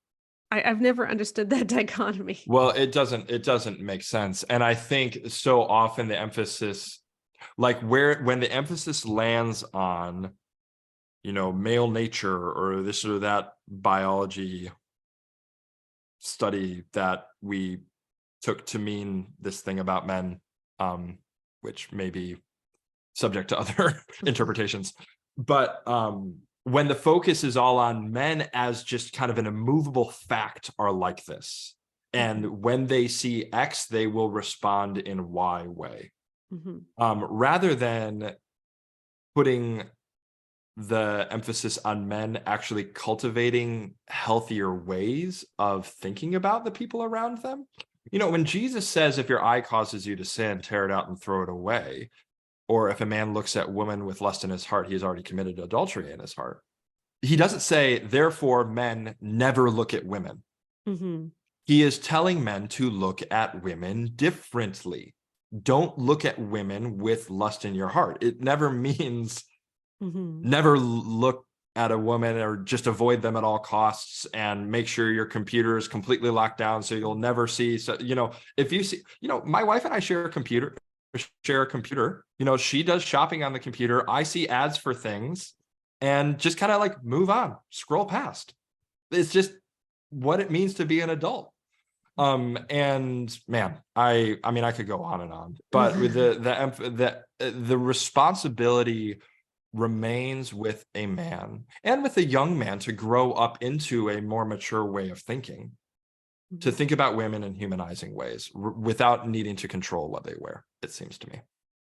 I've never understood that dichotomy. Well, it doesn't make sense. And I think so often the emphasis, like when the emphasis lands on, male nature or this or that biology study that we took to mean this thing about men, which may be subject to other interpretations. But when the focus is all on men as just kind of an immovable fact are like this, Mhm, and when they see X, they will respond in Y way, mhm, rather than putting the emphasis on men actually cultivating healthier ways of thinking about the people around them. You know, when Jesus says, if your eye causes you to sin, tear it out and throw it away, or if a man looks at woman with lust in his heart, he has already committed adultery in his heart. He doesn't say, therefore, men never look at women. Mm-hmm. He is telling men to look at women differently. Don't look at women with lust in your heart. It never means never look at a woman or just avoid them at all costs and make sure your computer is completely locked down so you'll never see. So, you know, if you see, you know, my wife and I share a computer, you know, she does shopping on the computer. I see ads for things and just kind of like move on, scroll past. It's just what it means to be an adult. And man, I mean, I could go on and on, but with the responsibility remains with a man and with a young man to grow up into a more mature way of thinking, to think about women in humanizing ways without needing to control what they wear, it seems to me.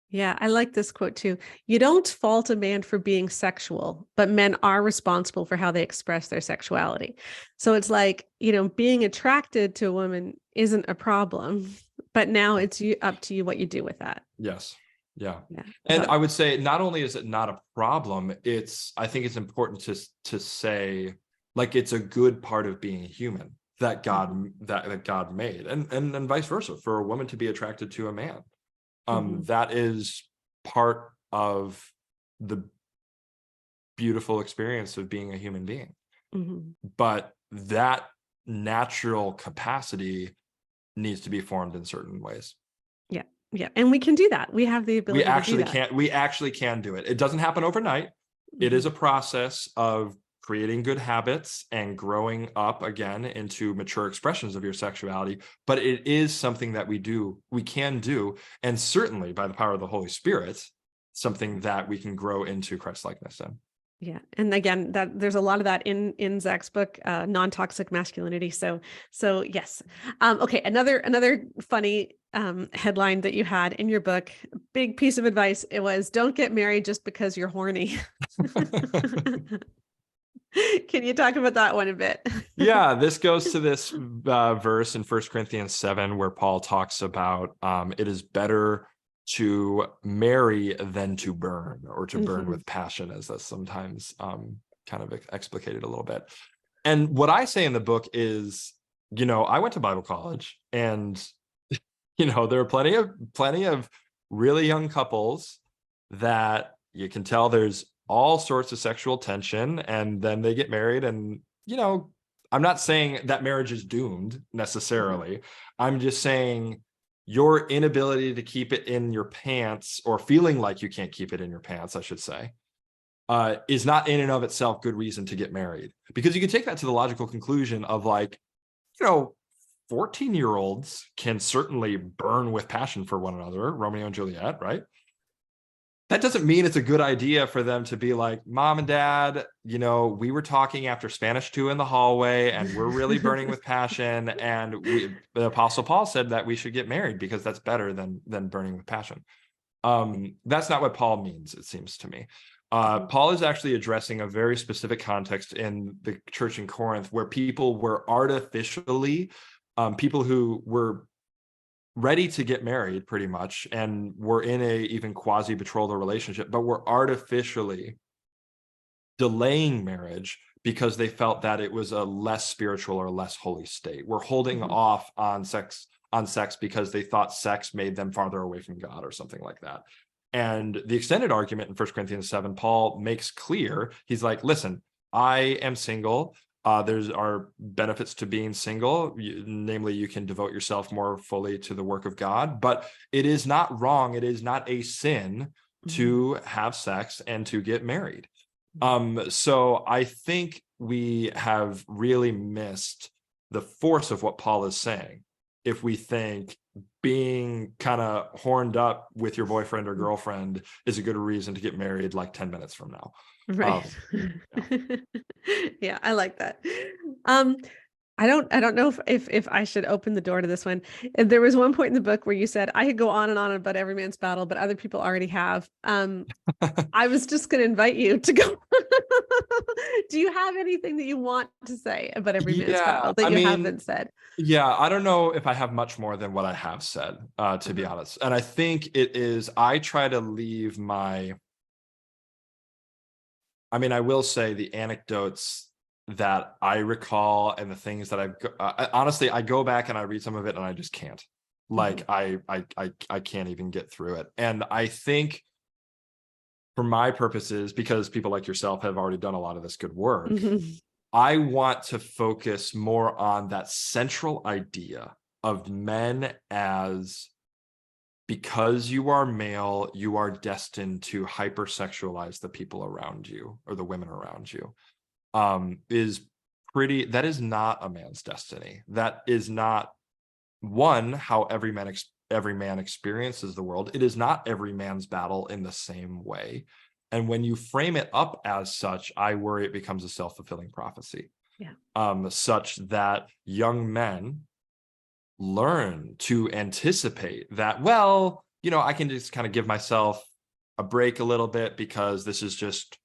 Yeah, I like this quote too. You don't fault a man for being sexual, but men are responsible for how they express their sexuality. So it's like, you know, being attracted to a woman isn't a problem, but now it's up to you what you do with that. Yes. Yeah. Yeah. And I would say not only is it not a problem, I think it's important to say, like, it's a good part of being human that God made, and vice versa, for a woman to be attracted to a man. That is part of the beautiful experience of being a human being. But that natural capacity needs to be formed in certain ways. Yeah. Yeah. And we can do that. We have the ability to do that. We actually can do it. It doesn't happen overnight. It is a process of creating good habits and growing up again into mature expressions of your sexuality. But it is something that we can do. And certainly by the power of the Holy Spirit, something that we can grow into Christ-likeness in. Yeah. And again, that there's a lot of that in Zach's book, Non-Toxic Masculinity. So yes. Okay. Another funny headline that you had in your book, big piece of advice. It was, don't get married just because you're horny. Can you talk about that one a bit? Yeah, this goes to this verse in 1 Corinthians 7 where Paul talks about it is better to marry than to burn, or to burn with passion, as that's sometimes kind of explicated a little bit. And what I say in the book is, you know, I went to Bible college, and you know, there are plenty of really young couples that you can tell there's all sorts of sexual tension, and then they get married, and you know, I'm not saying that marriage is doomed necessarily. I'm just saying your inability to keep it in your pants, or feeling like you can't keep it in your pants, I should say, is not in and of itself good reason to get married. Because you can take that to the logical conclusion of, like, you know, 14-year-olds can certainly burn with passion for one another, Romeo and Juliet, right? That doesn't mean it's a good idea for them to be like, Mom and Dad, you know, we were talking after Spanish 2 in the hallway, and we're really burning with passion. And the Apostle Paul said that we should get married because that's better than burning with passion. That's not what Paul means, it seems to me. Paul is actually addressing a very specific context in the church in Corinth, where people were artificially, people who were ready to get married pretty much, and were in a even quasi-betrothal relationship, but were artificially delaying marriage because they felt that it was a less spiritual or less holy state. We're holding off on sex because they thought sex made them farther away from God or something like that. And the extended argument in 1 Corinthians 7, Paul makes clear, he's like, listen, I am single. There's are benefits to being single, namely you can devote yourself more fully to the work of God, but it is not wrong. It is not a sin to have sex and to get married. So I think we have really missed the force of what Paul is saying if we think being kind of horned up with your boyfriend or girlfriend is a good reason to get married like 10 minutes from now. Right. Yeah, I like that. I don't know if I should open the door to this one. There was one point in the book where you said I could go on and on about every man's battle, but other people already have. I was just going to invite you to go. Do you have anything that you want to say about every man's Yeah, battle that I you mean, haven't said? yeah, I don't know if I have much more than what I have said, to be Mhm. honest. And I think it is, I try to leave I mean, I will say the anecdotes that I recall and the things that honestly, I go back and I read some of it and I just can't. Like Mhm. I can't even get through it. And I think for my purposes, because people like yourself have already done a lot of this good work, Mhm. I want to focus more on that central idea of men as, because you are male, you are destined to hypersexualize the people around you or the women around you. Is pretty, that is not a man's destiny. That is not, one, how every man experiences the world. It is not every man's battle in the same way. And when you frame it up as such, I worry it becomes a self-fulfilling prophecy. Yeah. Such that young men learn to anticipate that, well, I can just kind of give myself a break a little bit because this is just,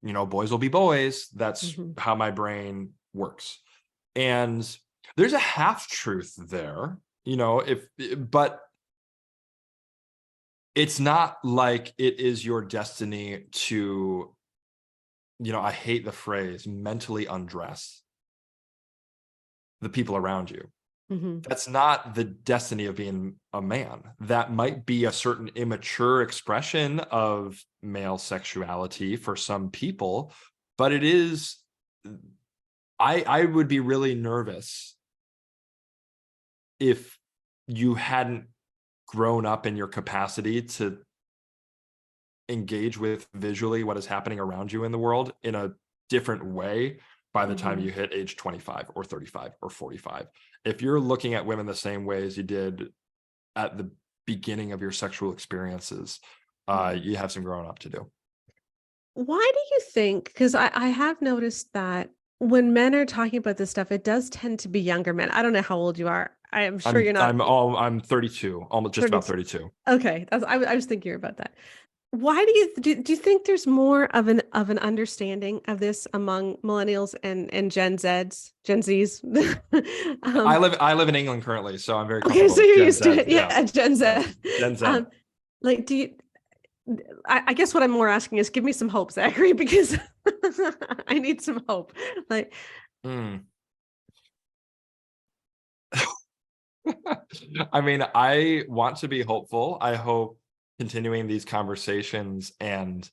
boys will be boys. That's Mhm. how my brain works. And there's a half truth there, but it's not like it is your destiny to, I hate the phrase mentally undress the people around you. Mhm. That's not the destiny of being a man. That might be a certain immature expression of male sexuality for some people, but it is, I would be really nervous if you hadn't grown up in your capacity to engage with visually what is happening around you in the world in a different way by the time Mhm. you hit age 25 or 35 or 45. If you're looking at women the same way as you did at the beginning of your sexual experiences, Mhm. you have some growing up to do. Why do you think? Because I have noticed that when men are talking about this stuff, it does tend to be younger men. I don't know how old you are. I am sure you're not I'm 32, almost just about 32. 32. Okay, I was thinking about that. Why do you think there's more of an understanding of this among millennials and Gen Zs? um, I live in England currently, so I'm very okay, comfortable so with you're Gen used to Z. it. Yeah, Yeah, Gen Z. yeah, Gen Z. Um, like, do you? I guess what I'm more asking is, give me some hope, Zachary, because I need some hope. Like, Mm. I mean, I want to be hopeful. I hope continuing these conversations and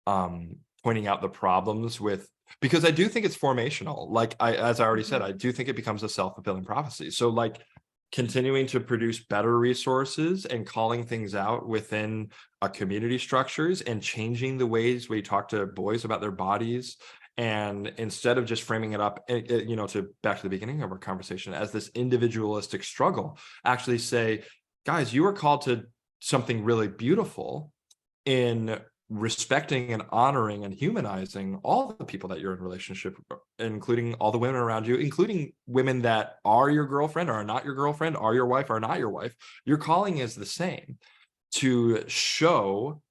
pointing out the problems with, because I do think it's formational. Like as I already said, Mhm. I do think it becomes a self-fulfilling prophecy. So like continuing to produce better resources and calling things out within a community structures and changing the ways we talk to boys about their bodies. And instead of just framing it up, to back to the beginning of our conversation as this individualistic struggle, actually say, guys, you are called to something really beautiful in respecting and honoring and humanizing all the people that you're in relationship, including all the women around you, including women that are your girlfriend or are not your girlfriend, are your wife or not your wife. Your calling is the same, to show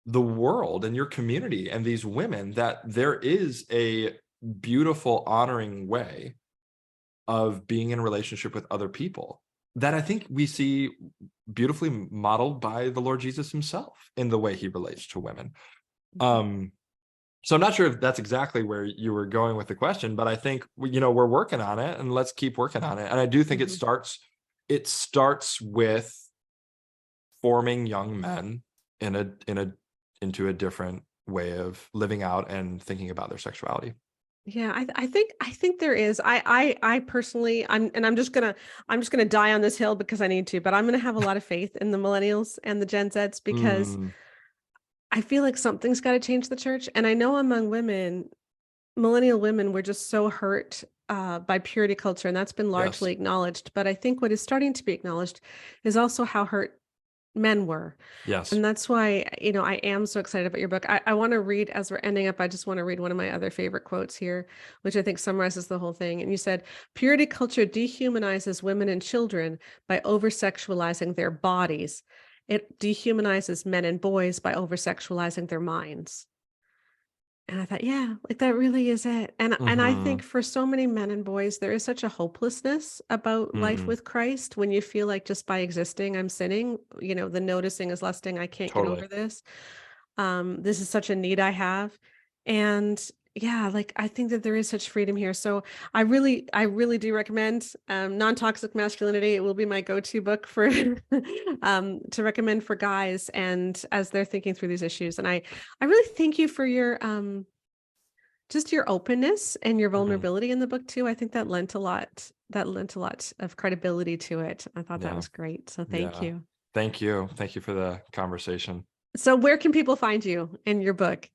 the world and your community and these women that there is a beautiful, honoring way of being in a relationship with other people that I think we see beautifully modeled by the Lord Jesus himself in the way he relates to women. Mhm. Um, so I'm not sure if that's exactly where you were going with the question, but I think we're working on it, and let's keep working on it. And I do think Mhm. it starts with forming young men into a different way of living out and thinking about their sexuality. Yeah, I think there is. I personally, I'm just gonna die on this hill because I need to, but I'm gonna have a lot of faith in the millennials and the Gen Zs because Mm, I feel like something's got to change the church. And I know among women, millennial women were just so hurt by purity culture, and that's been yes. largely acknowledged. But I think what is starting to be acknowledged is also how hurt men were. Yes. And that's why, I am so excited about your book. I want to read, as we're ending up, I just want to read one of my other favorite quotes here, which I think summarizes the whole thing. And you said, purity culture dehumanizes women and children by over-sexualizing their bodies. It dehumanizes men and boys by over-sexualizing their minds. And I thought, yeah, like that really is it. And I think Mm-hmm. for so many men and boys, there is such a hopelessness about life Mm-hmm. with Christ when you feel like just by existing, I'm sinning, the noticing is lusting, I can't get Totally. over this. This is such a need I have. And yeah, like I think that there is such freedom here. So I really do recommend Non-Toxic Masculinity. It will be my go-to book for to recommend for guys and as they're thinking through these issues. And I really thank you for your just your openness and your Mm-hmm. vulnerability in the book too. I think that lent a lot. That lent a lot of credibility to it. I thought that Yeah. was great. So thank Yeah. you. Thank you. Thank you for the conversation. So where can people find you in your book?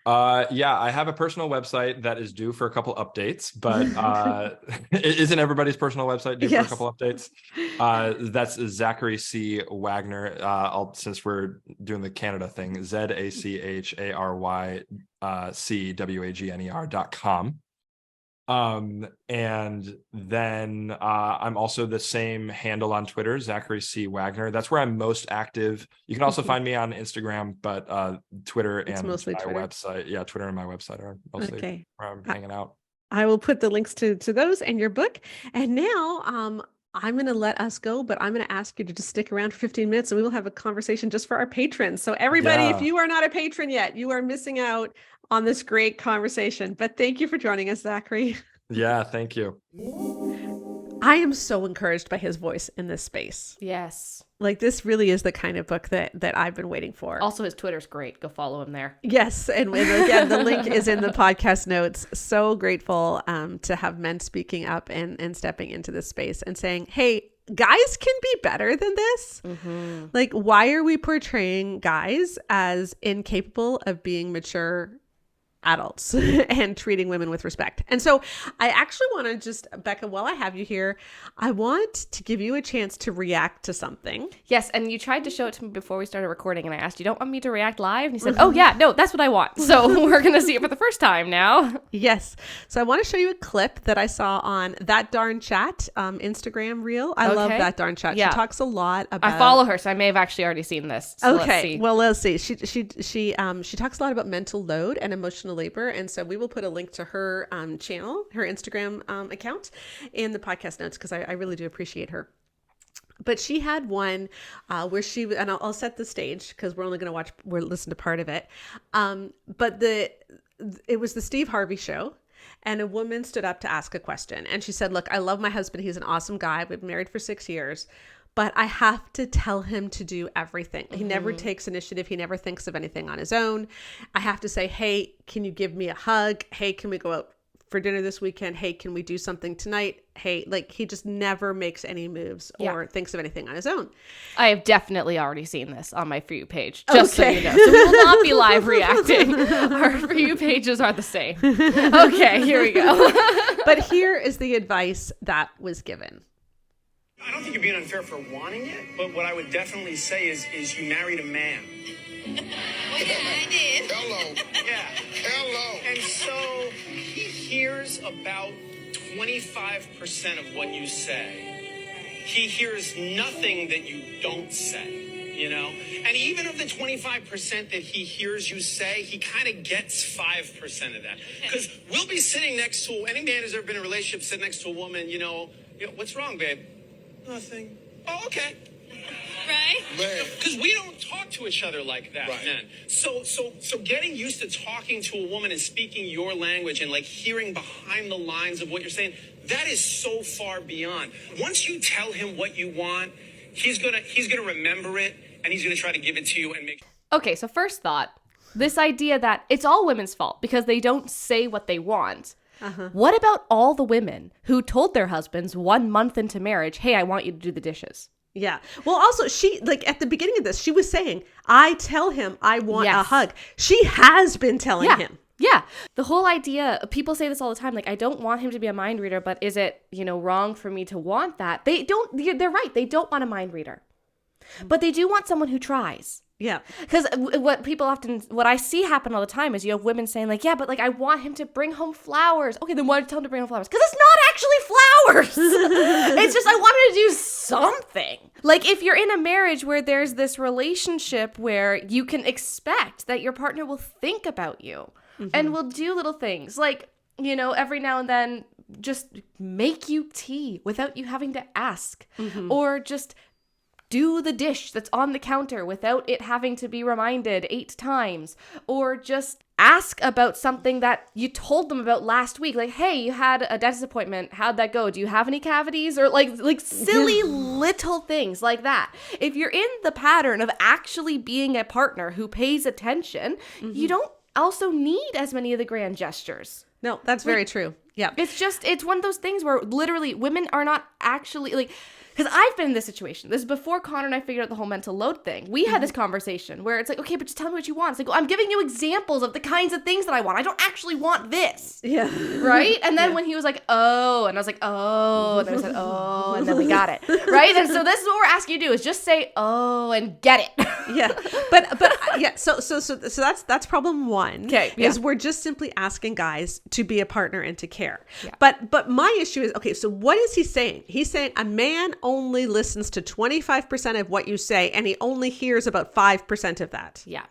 Yeah, I have a personal website that is due for a couple updates, but isn't everybody's personal website due for a Yes. couple updates? That's Zachary C. Wagner. Since we're doing the Canada thing, ZACHARYCWAGNER.com. And then I'm also the same handle on Twitter, Zachary C. Wagner. That's where I'm most active. You can also find me on Instagram, but Twitter It's and mostly my Twitter. website. Yeah, Twitter and my website are mostly Okay. where I'm I, hanging out. I will put the links to those and your book. And now I'm going to let us go, but I'm going to ask you to just stick around for 15 minutes and we will have a conversation just for our patrons. So everybody, if Yeah. you are not a patron yet, you are missing out on this great conversation. But thank you for joining us, Zachary. Yeah, thank you. I am so encouraged by his voice in this space. Yes. Like this really is the kind of book that I've been waiting for. Also, his Twitter's great. Go follow him there. Yes. And again, the link is in the podcast notes. So grateful to have men speaking up and stepping into this space and saying, hey, guys can be better than this. Mm-hmm. Like, why are we portraying guys as incapable of being mature adults and treating women with respect? And so I actually want to just, Becca, while I have you here, I want to give you a chance to react to something. Yes, and you tried to show it to me before we started recording, and I asked, you don't want me to react live? And he said, oh yeah, no, that's what I want. So we're going to see it for the first time now. Yes. So I want to show you a clip that I saw on That Darn Chat Instagram reel. I love That Darn Chat. Yeah. She talks a lot about. I follow her, so I may have actually already seen this. So Okay. Let's see. Well, let's see. She talks a lot about mental load and emotional labor, and so we will put a link to her channel, her Instagram account, in the podcast notes because I really do appreciate her. But she had one where she, and I'll set the stage because we're only going to listen to part of it. But it was the Steve Harvey show. And a woman stood up to ask a question. And she said, look, I love my husband. He's an awesome guy. We've been married for 6 years. But I have to tell him to do everything. He never takes initiative. He never thinks of anything on his own. I have to say, hey, can you give me a hug? Hey, can we go out for dinner this weekend? Hey, can we do something tonight? Hey, like he just never makes any moves or thinks of anything on his own. I have definitely already seen this on my For You page, just so you know. So we will not be live reacting. Our For You pages are the same. Okay, here we go. But here is the advice that was given. I don't think you're being unfair for wanting it, but what I would definitely say is you married a man. Well, yeah, I did. Hello. Yeah. Hello. And so he hears about 25% of what you say. He hears nothing that you don't say, you know? And even of the 25% that he hears you say, he kind of gets 5% of that. Because we'll be sitting next to, any man who's ever been in a relationship, sit next to a woman, you know, what's wrong, babe? Nothing. Oh, okay. Right? Man. Because we don't talk to each other like that, Right. men. So getting used to talking to a woman and speaking your language and like hearing behind the lines of what you're saying, that is so far beyond. Once you tell him what you want, he's gonna remember it and he's gonna try to give it to you and make. Okay, so first thought, this idea that it's all women's fault because they don't say what they want. What about all the women who told their husbands 1 month into marriage, hey, I want you to do the dishes? Yeah. Well, also she, like at the beginning of this, she was saying, I tell him I want a hug. She has been telling him. Yeah. The whole idea, people say this all the time, like, I don't want him to be a mind reader, but is it, wrong for me to want that? They're right. They don't want a mind reader. But they do want someone who tries. Yeah. Because what I see happen all the time is you have women saying like, yeah, but like I want him to bring home flowers. Okay, then why do you tell him to bring home flowers? Because it's not actually flowers. It's just I want him to do something. Like if you're in a marriage where there's this relationship where you can expect that your partner will think about you and will do little things like, you know, every now and then just make you tea without you having to ask or just do the dish that's on the counter without it having to be reminded 8 times, or just ask about something that you told them about last week. Like, hey, you had a dentist appointment. How'd that go? Do you have any cavities? Or like silly little things like that. If you're in the pattern of actually being a partner who pays attention, you don't also need as many of the grand gestures. No, that's very true. Yeah. It's one of those things where literally women are not actually like, because I've been in this situation. This is before Connor and I figured out the whole mental load thing. We had this conversation where it's like, okay, but just tell me what you want. It's like, well, I'm giving you examples of the kinds of things that I want. I don't actually want this. Yeah. Right? And then when he was like, oh, and I was like, oh, and then we said, oh, and then we got it. Right? And so this is what we're asking you to do is just say, oh, and get it. Yeah. But yeah, so that's problem one. Okay. Is Yeah. we're just simply asking guys to be a partner and to care. Yeah. But my issue is, okay, so what is he saying? He's saying a man only listens to 25% of what you say and he only hears about 5% of that. Yeah.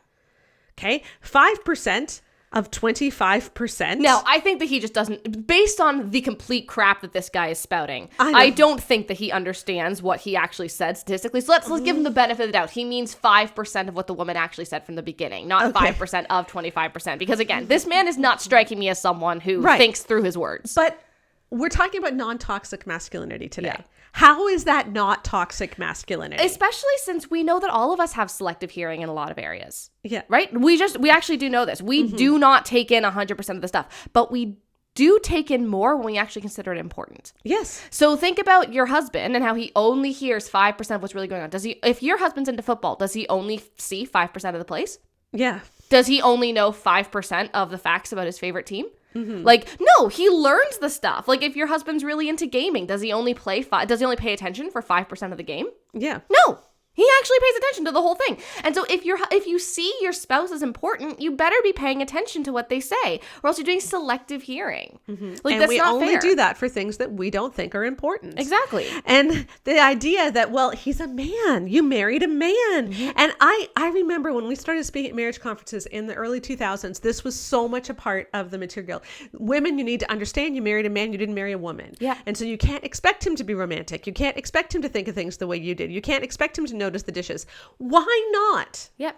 Okay? 5% of 25%. No, I think that he just doesn't, based on the complete crap that this guy is spouting, I know. I don't think that he understands what he actually said statistically. So let's give him the benefit of the doubt. He means 5% of what the woman actually said from the beginning, not 5% of 25%. Because again, this man is not striking me as someone who thinks through his words. But we're talking about non-toxic masculinity today. Yeah. How is that not toxic masculinity? Especially since we know that all of us have selective hearing in a lot of areas. Yeah. Right? We actually do know this. We do not take in 100% of the stuff, but we do take in more when we actually consider it important. Yes. So think about your husband and how he only hears 5% of what's really going on. If your husband's into football, does he only see 5% of the plays? Yeah. Does he only know 5% of the facts about his favorite team? Like, no, he learns the stuff. Like, if your husband's really into gaming, does he only pay attention for 5% of the game? Yeah. No. He actually pays attention to the whole thing. And so if you see your spouse as important, you better be paying attention to what they say, or else you're doing selective hearing. Like, And that's we not only fair. do that for things that we don't think are important. Exactly. And the idea that, well, he's a man. You married a man. And I remember when we started speaking at marriage conferences in the early 2000s, this was so much a part of the material. Women, you need to understand you married a man, you didn't marry a woman. Yeah. And so you can't expect him to be romantic. You can't expect him to think of things the way you did. You can't expect him to notice the dishes. Why not? Yeah.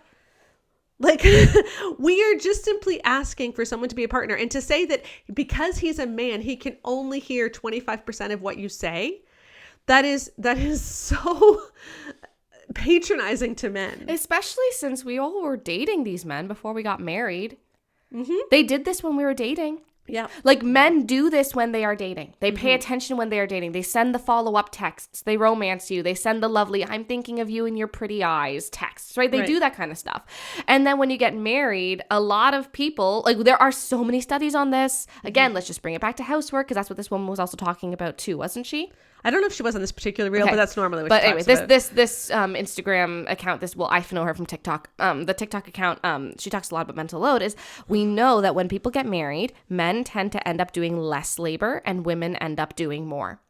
Like, we are just simply asking for someone to be a partner, and to say that because he's a man, he can only hear 25% of what you say. That is so patronizing to men. Especially since we all were dating these men before we got married. They did this when we were dating. Yeah. Like, men do this when they are dating. They pay attention when they are dating. They send the follow-up texts. They romance you. They send the lovely, I'm thinking of you in your pretty eyes texts, right? They do that kind of stuff. And then when you get married, a lot of people, like, there are so many studies on this. Again, let's just bring it back to housework, because that's what this woman was also talking about too, wasn't she? I don't know if she was on this particular reel, Okay. but that's normally what But she anyway, talks about. this Instagram account, I know her from TikTok. The TikTok account, she talks a lot about mental load. Is we know that when people get married, men tend to end up doing less labor and women end up doing more.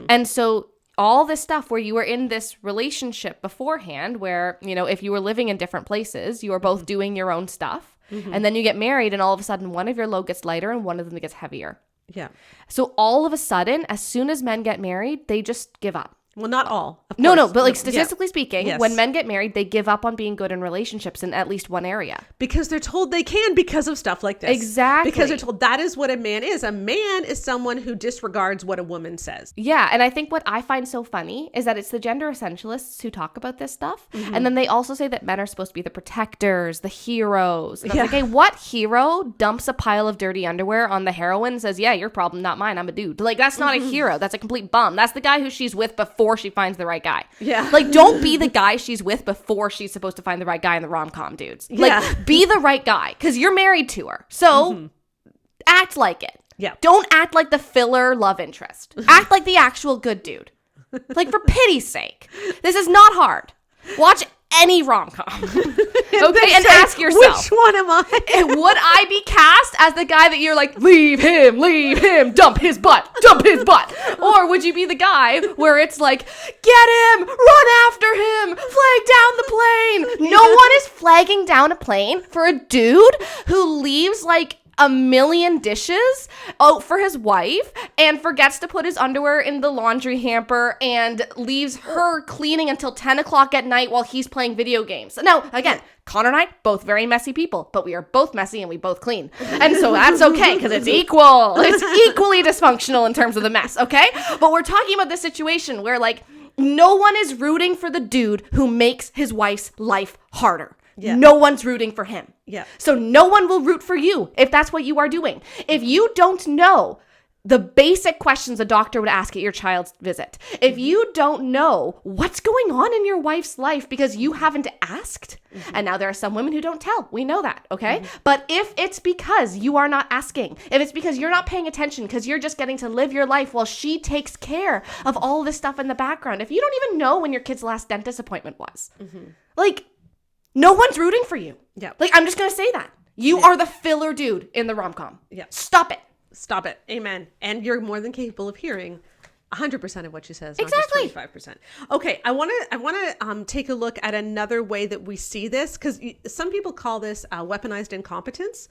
And so all this stuff where you were in this relationship beforehand, where, you know, if you were living in different places, you were both doing your own stuff, and then you get married, and all of a sudden one of your load gets lighter and one of them gets heavier. Yeah. So all of a sudden, as soon as men get married, they just give up. Well, not all. Of No, course. but like Yeah. statistically speaking, Yes. when men get married, they give up on being good in relationships in at least one area. Because they're told they can because of stuff like this. Exactly. Because they're told that is what a man is. A man is someone who disregards what a woman says. Yeah, and I think what I find so funny is that it's the gender essentialists who talk about this stuff, and then they also say that men are supposed to be the protectors, the heroes. And I was like, hey, what hero dumps a pile of dirty underwear on the heroine and says, yeah, your problem, not mine, I'm a dude? Like, that's not a hero. That's a complete bum. That's the guy who she's with before she finds the right guy. Yeah. Like, don't be the guy she's with before she's supposed to find the right guy in the rom-com, dudes. Like, Yeah. be the right guy, because you're married to her. So act like it. Yeah. Don't act like the filler love interest. Act like the actual good dude. Like, for pity's sake. This is not hard. Watch any rom-com. Okay, and ask yourself, which one am I? would I be cast as the guy that you're like, leave him, dump his butt. Or would you be the guy where it's like, get him, run after him, flag down the plane. No one is flagging down a plane for a dude who leaves like a million dishes out for his wife and forgets to put his underwear in the laundry hamper and leaves her cleaning until 10 o'clock at night while he's playing video games. Now, again, Connor and I, both very messy people, but we are both messy and we both clean. And so that's okay because it's equal. It's equally dysfunctional in terms of the mess, okay? But we're talking about this situation where like no one is rooting for the dude who makes his wife's life harder. Yeah. No one's rooting for him. Yeah. So no one will root for you if that's what you are doing. If you don't know the basic questions a doctor would ask at your child's visit, if you don't know what's going on in your wife's life because you haven't asked, and now there are some women who don't tell. We know that, okay? But if it's because you are not asking, if it's because you're not paying attention because you're just getting to live your life while she takes care of all this stuff in the background, if you don't even know when your kid's last dentist appointment was, like, no one's rooting for you. Yeah. Like, I'm just going to say that. You are the filler dude in the rom-com. Yeah. Stop it. Stop it. Amen. And you're more than capable of hearing 100% of what she says. Exactly. Not just 25%. Okay. I want to take a look at another way that we see this, because some people call this weaponized incompetence,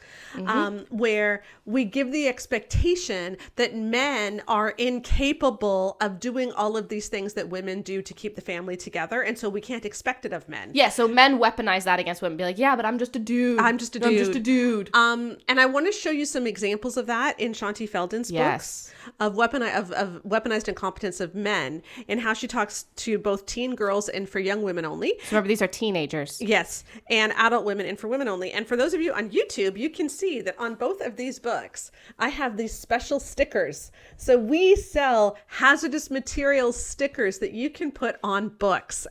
where we give the expectation that men are incapable of doing all of these things that women do to keep the family together. And so we can't expect it of men. Yeah. So men weaponize that against women. Be like, yeah, but I'm just a dude. I'm just a dude. And I want to show you some examples of that in Shanti Feldon's books of weaponized incompetence of men, and how she talks to both teen girls and for young women only. So remember, these are teenagers. Yes, and adult women and for women only. And for those of you on YouTube, you can see that on both of these books, I have these special stickers. So we sell hazardous materials stickers that you can put on books.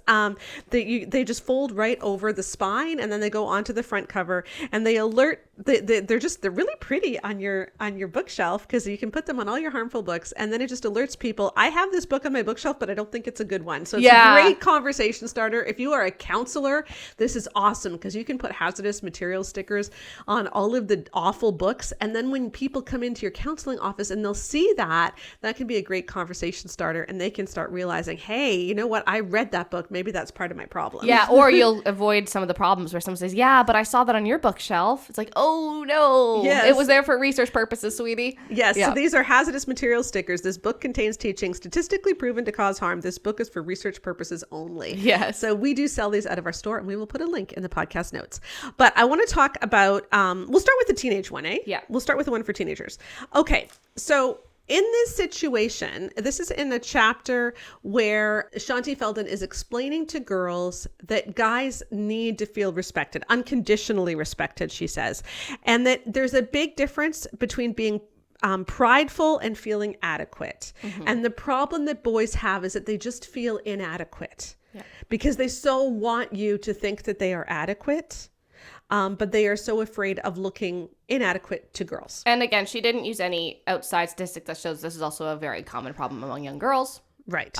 They just fold right over the spine, and then they go onto the front cover, and they alert. They're really pretty on your bookshelf, because you can put them on all your harmful books, and then it just alerts people, I have this book on my bookshelf, but I don't think it's a good one. So it's a great conversation starter. If you are a counselor, this is awesome, because you can put hazardous materials stickers on all of the awful books, and then when people come into your counseling office and they'll see that can be a great conversation starter, and they can start realizing, hey, you know what, I read that book, maybe that's part of my problem. Yeah. Or you'll avoid some of the problems where someone says, yeah, but I saw that on your bookshelf. It's like, oh no, it was there for research purposes, sweetie. Yes. So these are hazardous materials stickers. This book contains teaching statistically proven to cause harm. This book is for research purposes only. Yes. So we do sell these out of our store, and we will put a link in the podcast notes. But I want to talk about, we'll start with the teenage one, eh? Yeah. We'll start with the one for teenagers. Okay. So in this situation, this is in a chapter where Shanti Feldon is explaining to girls that guys need to feel respected, unconditionally respected, she says, and that there's a big difference between being prideful and feeling adequate. And the problem that boys have is that they just feel inadequate because they so want you to think that they are adequate. But they are so afraid of looking inadequate to girls. And again, she didn't use any outside statistic that shows this is also a very common problem among young girls. Right.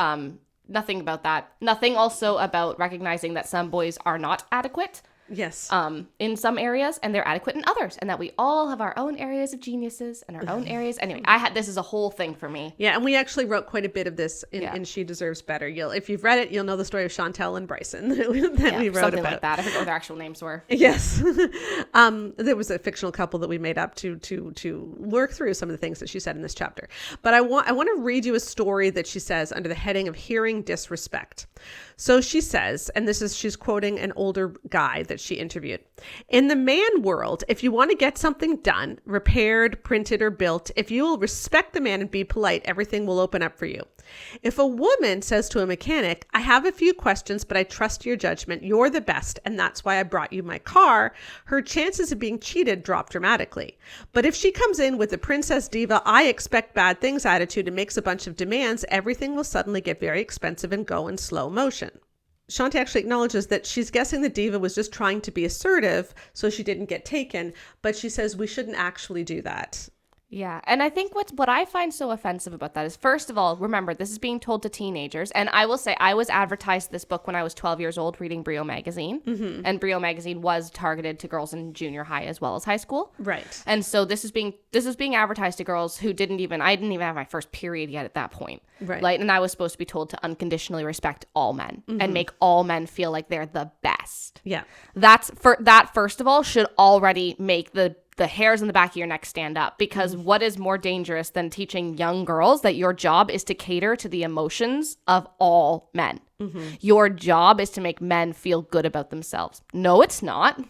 Nothing about that. Nothing also about recognizing that some boys are not adequate. Yes. In some areas, and they're adequate in others, and that we all have our own areas of geniuses and our own areas. Anyway, this is a whole thing for me. Yeah, and we actually wrote quite a bit of this in She Deserves Better. If you've read it, you'll know the story of Chantel and Bryson that we wrote something about. Like that. I forget what their actual names were. Yes. There was a fictional couple that we made up to work through some of the things that she said in this chapter. But I want to read you a story that she says under the heading of hearing disrespect. So she says, and she's quoting an older guy that she interviewed. In the man world, if you want to get something done, repaired, printed, or built, if you will respect the man and be polite, everything will open up for you. If a woman says to a mechanic, I have a few questions, but I trust your judgment, you're the best, and that's why I brought you my car, her chances of being cheated drop dramatically. But if she comes in with a princess diva, I expect bad things attitude and makes a bunch of demands, everything will suddenly get very expensive and go in slow motion. Shanti actually acknowledges that she's guessing the diva was just trying to be assertive so she didn't get taken, but she says we shouldn't actually do that. Yeah. And I think what I find so offensive about that is, first of all, remember, this is being told to teenagers. And I will say, I was advertised this book when I was 12 years old reading Brio magazine. Mm-hmm. And Brio magazine was targeted to girls in junior high as well as high school. Right. And so this is being advertised to girls who I didn't even have my first period yet at that point. Right. And I was supposed to be told to unconditionally respect all men and make all men feel like they're the best. Yeah. That, first of all, should already make the hairs in the back of your neck stand up, because what is more dangerous than teaching young girls that your job is to cater to the emotions of all men? Your job is to make men feel good about themselves. No, it's not.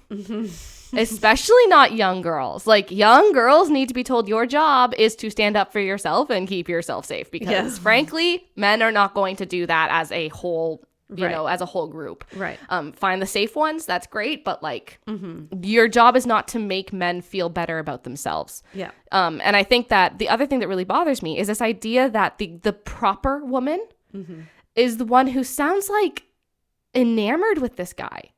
Especially not young girls. Like, young girls need to be told your job is to stand up for yourself and keep yourself safe, because frankly, men are not going to do that as a whole, you know, as a whole group. Right. Find the safe ones. That's great. But like, your job is not to make men feel better about themselves. Yeah. And I think that the other thing that really bothers me is this idea that the proper woman is the one who sounds like enamored with this guy.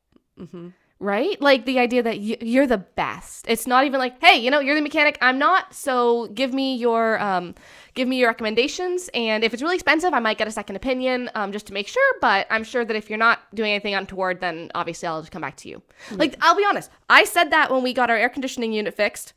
Right? Like, the idea that you're the best. It's not even like, hey, you know, you're the mechanic, I'm not, so give me your recommendations, and if it's really expensive, I might get a second opinion, just to make sure, but I'm sure that if you're not doing anything untoward, then obviously I'll just come back to you. Like, I'll be honest, I said that when we got our air conditioning unit fixed.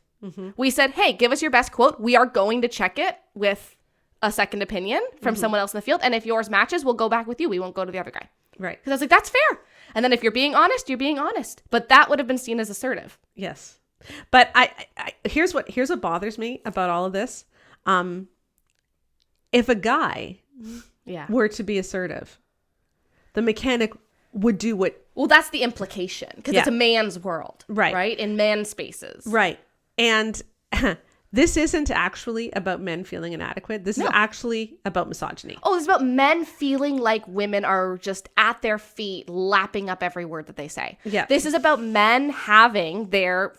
We said, hey, give us your best quote. We are going to check it with a second opinion from someone else in the field, and if yours matches, we'll go back with you. We won't go to the other guy. Right. Because I was like, that's fair. And then if you're being honest, you're being honest. But that would have been seen as assertive. Yes. But I here's what bothers me about all of this. If a guy were to be assertive, the mechanic would do what... Well, that's the implication, because it's a man's world. Right? In man spaces. Right. And this isn't actually about men feeling inadequate. This is actually about misogyny. Oh, it's about men feeling like women are just at their feet, lapping up every word that they say. Yeah. This is about men having their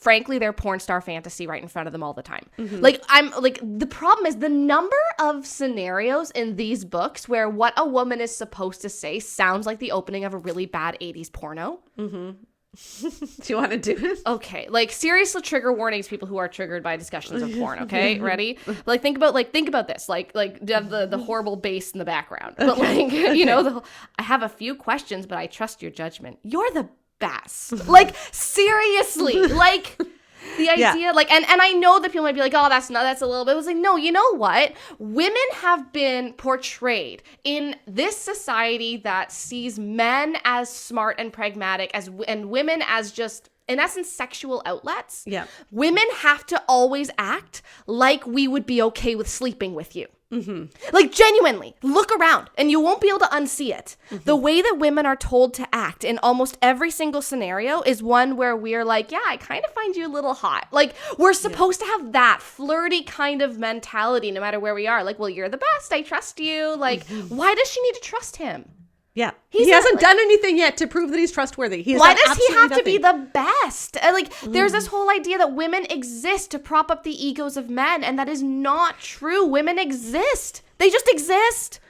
porn star fantasy right in front of them all the time. The problem is the number of scenarios in these books where what a woman is supposed to say sounds like the opening of a really bad 80s porno. Do you want to do it? Okay, like, seriously, trigger warnings, people who are triggered by discussions of porn. Okay, ready? Like, think about this. Like the horrible bass in the background. But like, you know, I have a few questions, but I trust your judgment. You're the best. Like, seriously, like. The idea, like, and I know that people might be like, oh, that's a little bit. It was like, no, you know what? Women have been portrayed in this society that sees men as smart and pragmatic, and women as just, in essence, sexual outlets. Yeah. Women have to always act like we would be okay with sleeping with you. Like, genuinely, look around and you won't be able to unsee it. The way that women are told to act in almost every single scenario is one where we're like, yeah, I kind of find you a little hot. Like, we're supposed to have that flirty kind of mentality no matter where we are. Like, well, you're the best, I trust you. Like, why does she need to trust him? Yeah. He hasn't done anything yet to prove that he's trustworthy. Why does he have to be the best? There's this whole idea that women exist to prop up the egos of men, and that is not true. Women exist. They just exist.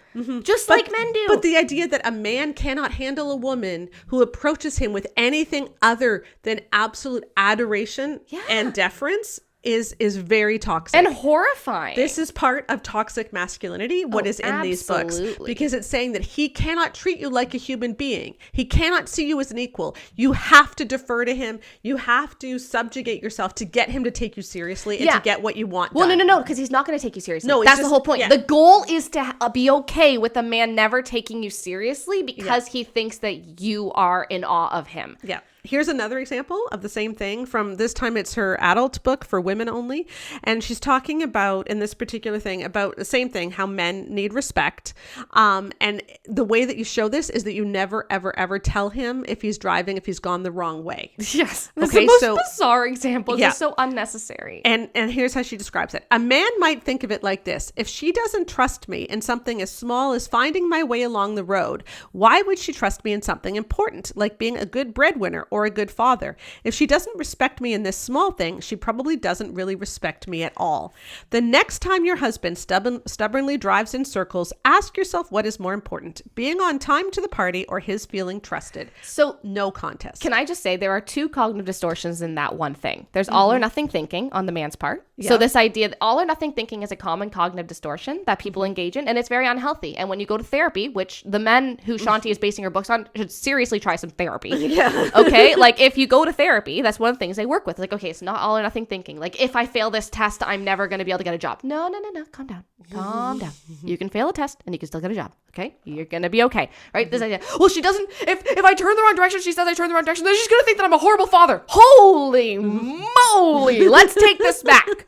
Just like men do. But the idea that a man cannot handle a woman who approaches him with anything other than absolute adoration and deference is very toxic and horrifying. This is part of toxic masculinity, what is in these books, because it's saying that he cannot treat you like a human being. He cannot see you as an equal. You have to defer to him. You have to subjugate yourself to get him to take you seriously and to get what you want done. No, because he's not going to take you seriously. No, that's the whole point. The goal is to be okay with a man never taking you seriously because he thinks that you are in awe of him. Yeah. Here's another example of the same thing from this time. It's her adult book for women only. And she's talking about, in this particular thing, about the same thing, how men need respect. And the way that you show this is that you never, ever, ever tell him if he's driving, if he's gone the wrong way. Yes. This is the most bizarre example. It's just so unnecessary. And here's how she describes it. A man might think of it like this. If she doesn't trust me in something as small as finding my way along the road, why would she trust me in something important, like being a good breadwinner or a good father. If she doesn't respect me in this small thing, she probably doesn't really respect me at all. The next time your husband stubbornly drives in circles, ask yourself what is more important, being on time to the party or his feeling trusted. So No contest. can I just say there are two cognitive distortions in that one thing. There's all or nothing thinking on the man's part. Yeah. So this idea that all or nothing thinking is a common cognitive distortion that people engage in, and it's very unhealthy. And when you go to therapy, which the men who Shanti is basing her books on should seriously try some therapy. Yeah. Okay? Like if you go to therapy, that's one of the things they work with. Like, okay, it's not all or nothing thinking. Like if I fail this test, I'm never going to be able to get a job. No. Calm down. Calm down. You can fail a test and you can still get a job. Okay? You're going to be okay. Right? This idea. Well, she doesn't, if I turn the wrong direction, she says I turn the wrong direction, then she's going to think that I'm a horrible father. Holy moly. Let's take this back.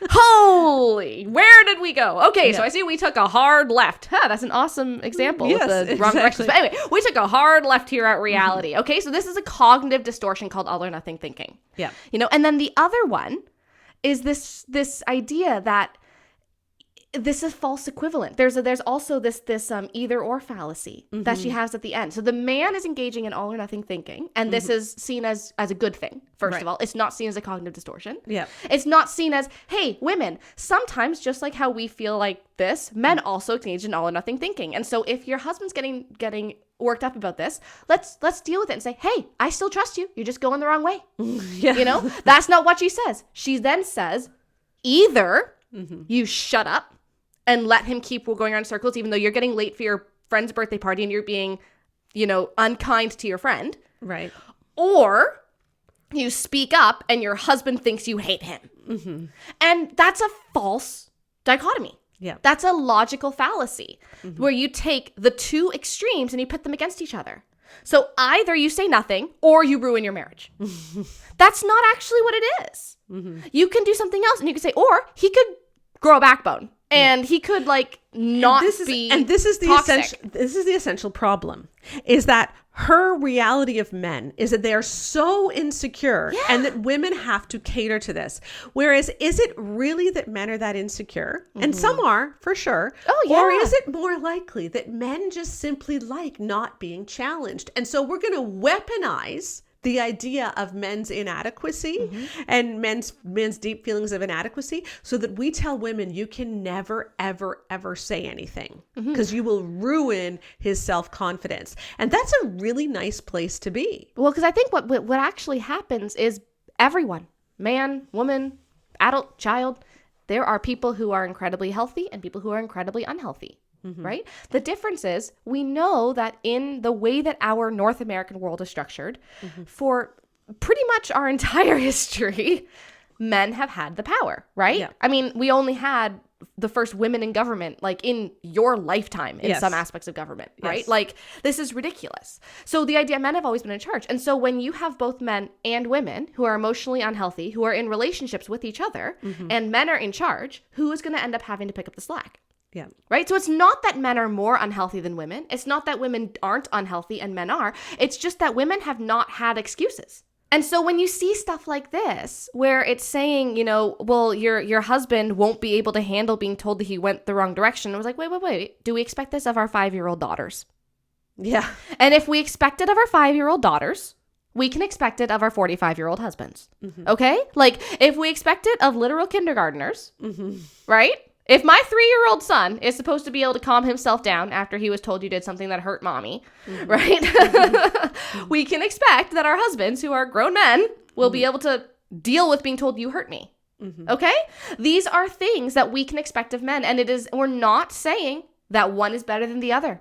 Holy. Where did we go? Okay. So I see we took a hard left. That's an awesome example Yes, with the wrong directions. But anyway, we took a hard left here at reality. Okay. So this is a cognitive distortion called all or nothing thinking. Yeah. You know, and then the other one is this idea that this is false equivalent. There's also this either or fallacy that she has at the end. So the man is engaging in all or nothing thinking, and this is seen as a good thing. First of all, it's not seen as a cognitive distortion. Yeah. It's not seen as, hey, women, sometimes just like how we feel like this, men also engage in all or nothing thinking. And so if your husband's getting worked up about this, let's deal with it and say, hey, I still trust you. You're just going the wrong way. Yeah. You know, that's not what she says. She then says, either you shut up and let him keep going around in circles, even though you're getting late for your friend's birthday party and you're being, you know, unkind to your friend. Right. Or you speak up and your husband thinks you hate him. And that's a false dichotomy. Yeah. That's a logical fallacy where you take the two extremes and you put them against each other. So either you say nothing or you ruin your marriage. That's not actually what it is. You can do something else, and you can say, or he could grow a backbone. And he could not be and this is the toxic. this is the essential problem, is that her reality of men is that they are so insecure and that women have to cater to this. Whereas, is it really that men are that insecure? And some are, for sure. Oh, yeah. Or is it more likely that men just simply like not being challenged? And so we're going to weaponize the idea of men's inadequacy and men's deep feelings of inadequacy, so that we tell women, you can never, ever, ever say anything because you will ruin his self-confidence. And that's a really nice place to be. Well, because I think what actually happens is everyone, man, woman, adult, child, there are people who are incredibly healthy and people who are incredibly unhealthy. Right? The difference is we know that in the way that our North American world is structured, for pretty much our entire history, men have had the power, right? Yeah. I mean, we only had the first women in government, in your lifetime in some aspects of government, right? Yes. This is ridiculous. So the idea men have always been in charge. And so when you have both men and women who are emotionally unhealthy, who are in relationships with each other, and men are in charge, who is going to end up having to pick up the slack? Yeah. Right? So it's not that men are more unhealthy than women. It's not that women aren't unhealthy and men are. It's just that women have not had excuses. And so when you see stuff like this, where it's saying, well, your husband won't be able to handle being told that he went the wrong direction. I was like, wait. Do we expect this of our 5-year-old daughters? Yeah. And if we expect it of our 5-year-old daughters, we can expect it of our 45-year-old husbands. Okay? If we expect it of literal kindergartners, right? If my 3-year-old son is supposed to be able to calm himself down after he was told you did something that hurt mommy, right? We can expect that our husbands, who are grown men, will be able to deal with being told you hurt me. Okay? These are things that we can expect of men. And we're not saying that one is better than the other.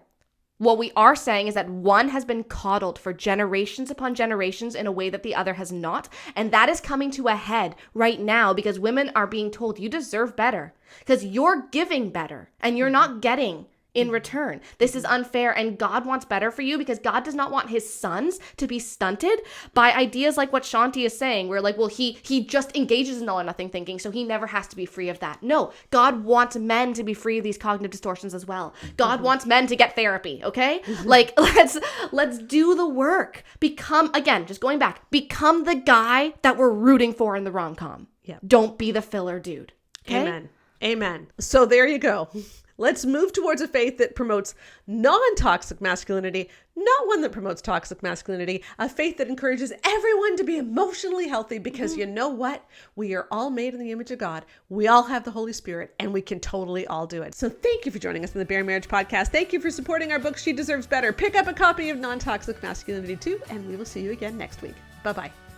What we are saying is that one has been coddled for generations upon generations in a way that the other has not. And that is coming to a head right now because women are being told you deserve better because you're giving better and you're not getting in return. This is unfair and God wants better for you because God does not want his sons to be stunted by ideas like what Shanti is saying where he just engages in all or nothing thinking so he never has to be free of that. No, God wants men to be free of these cognitive distortions as well. God wants men to get therapy, okay? Let's do the work. Become the guy that we're rooting for in the rom-com. Yeah. Don't be the filler dude. Okay? Amen. So there you go. Let's move towards a faith that promotes non-toxic masculinity, not one that promotes toxic masculinity, a faith that encourages everyone to be emotionally healthy because you know what? We are all made in the image of God. We all have the Holy Spirit and we can totally all do it. So thank you for joining us in the Bare Marriage Podcast. Thank you for supporting our book, She Deserves Better. Pick up a copy of Non-Toxic Masculinity too, and we will see you again next week. Bye-bye.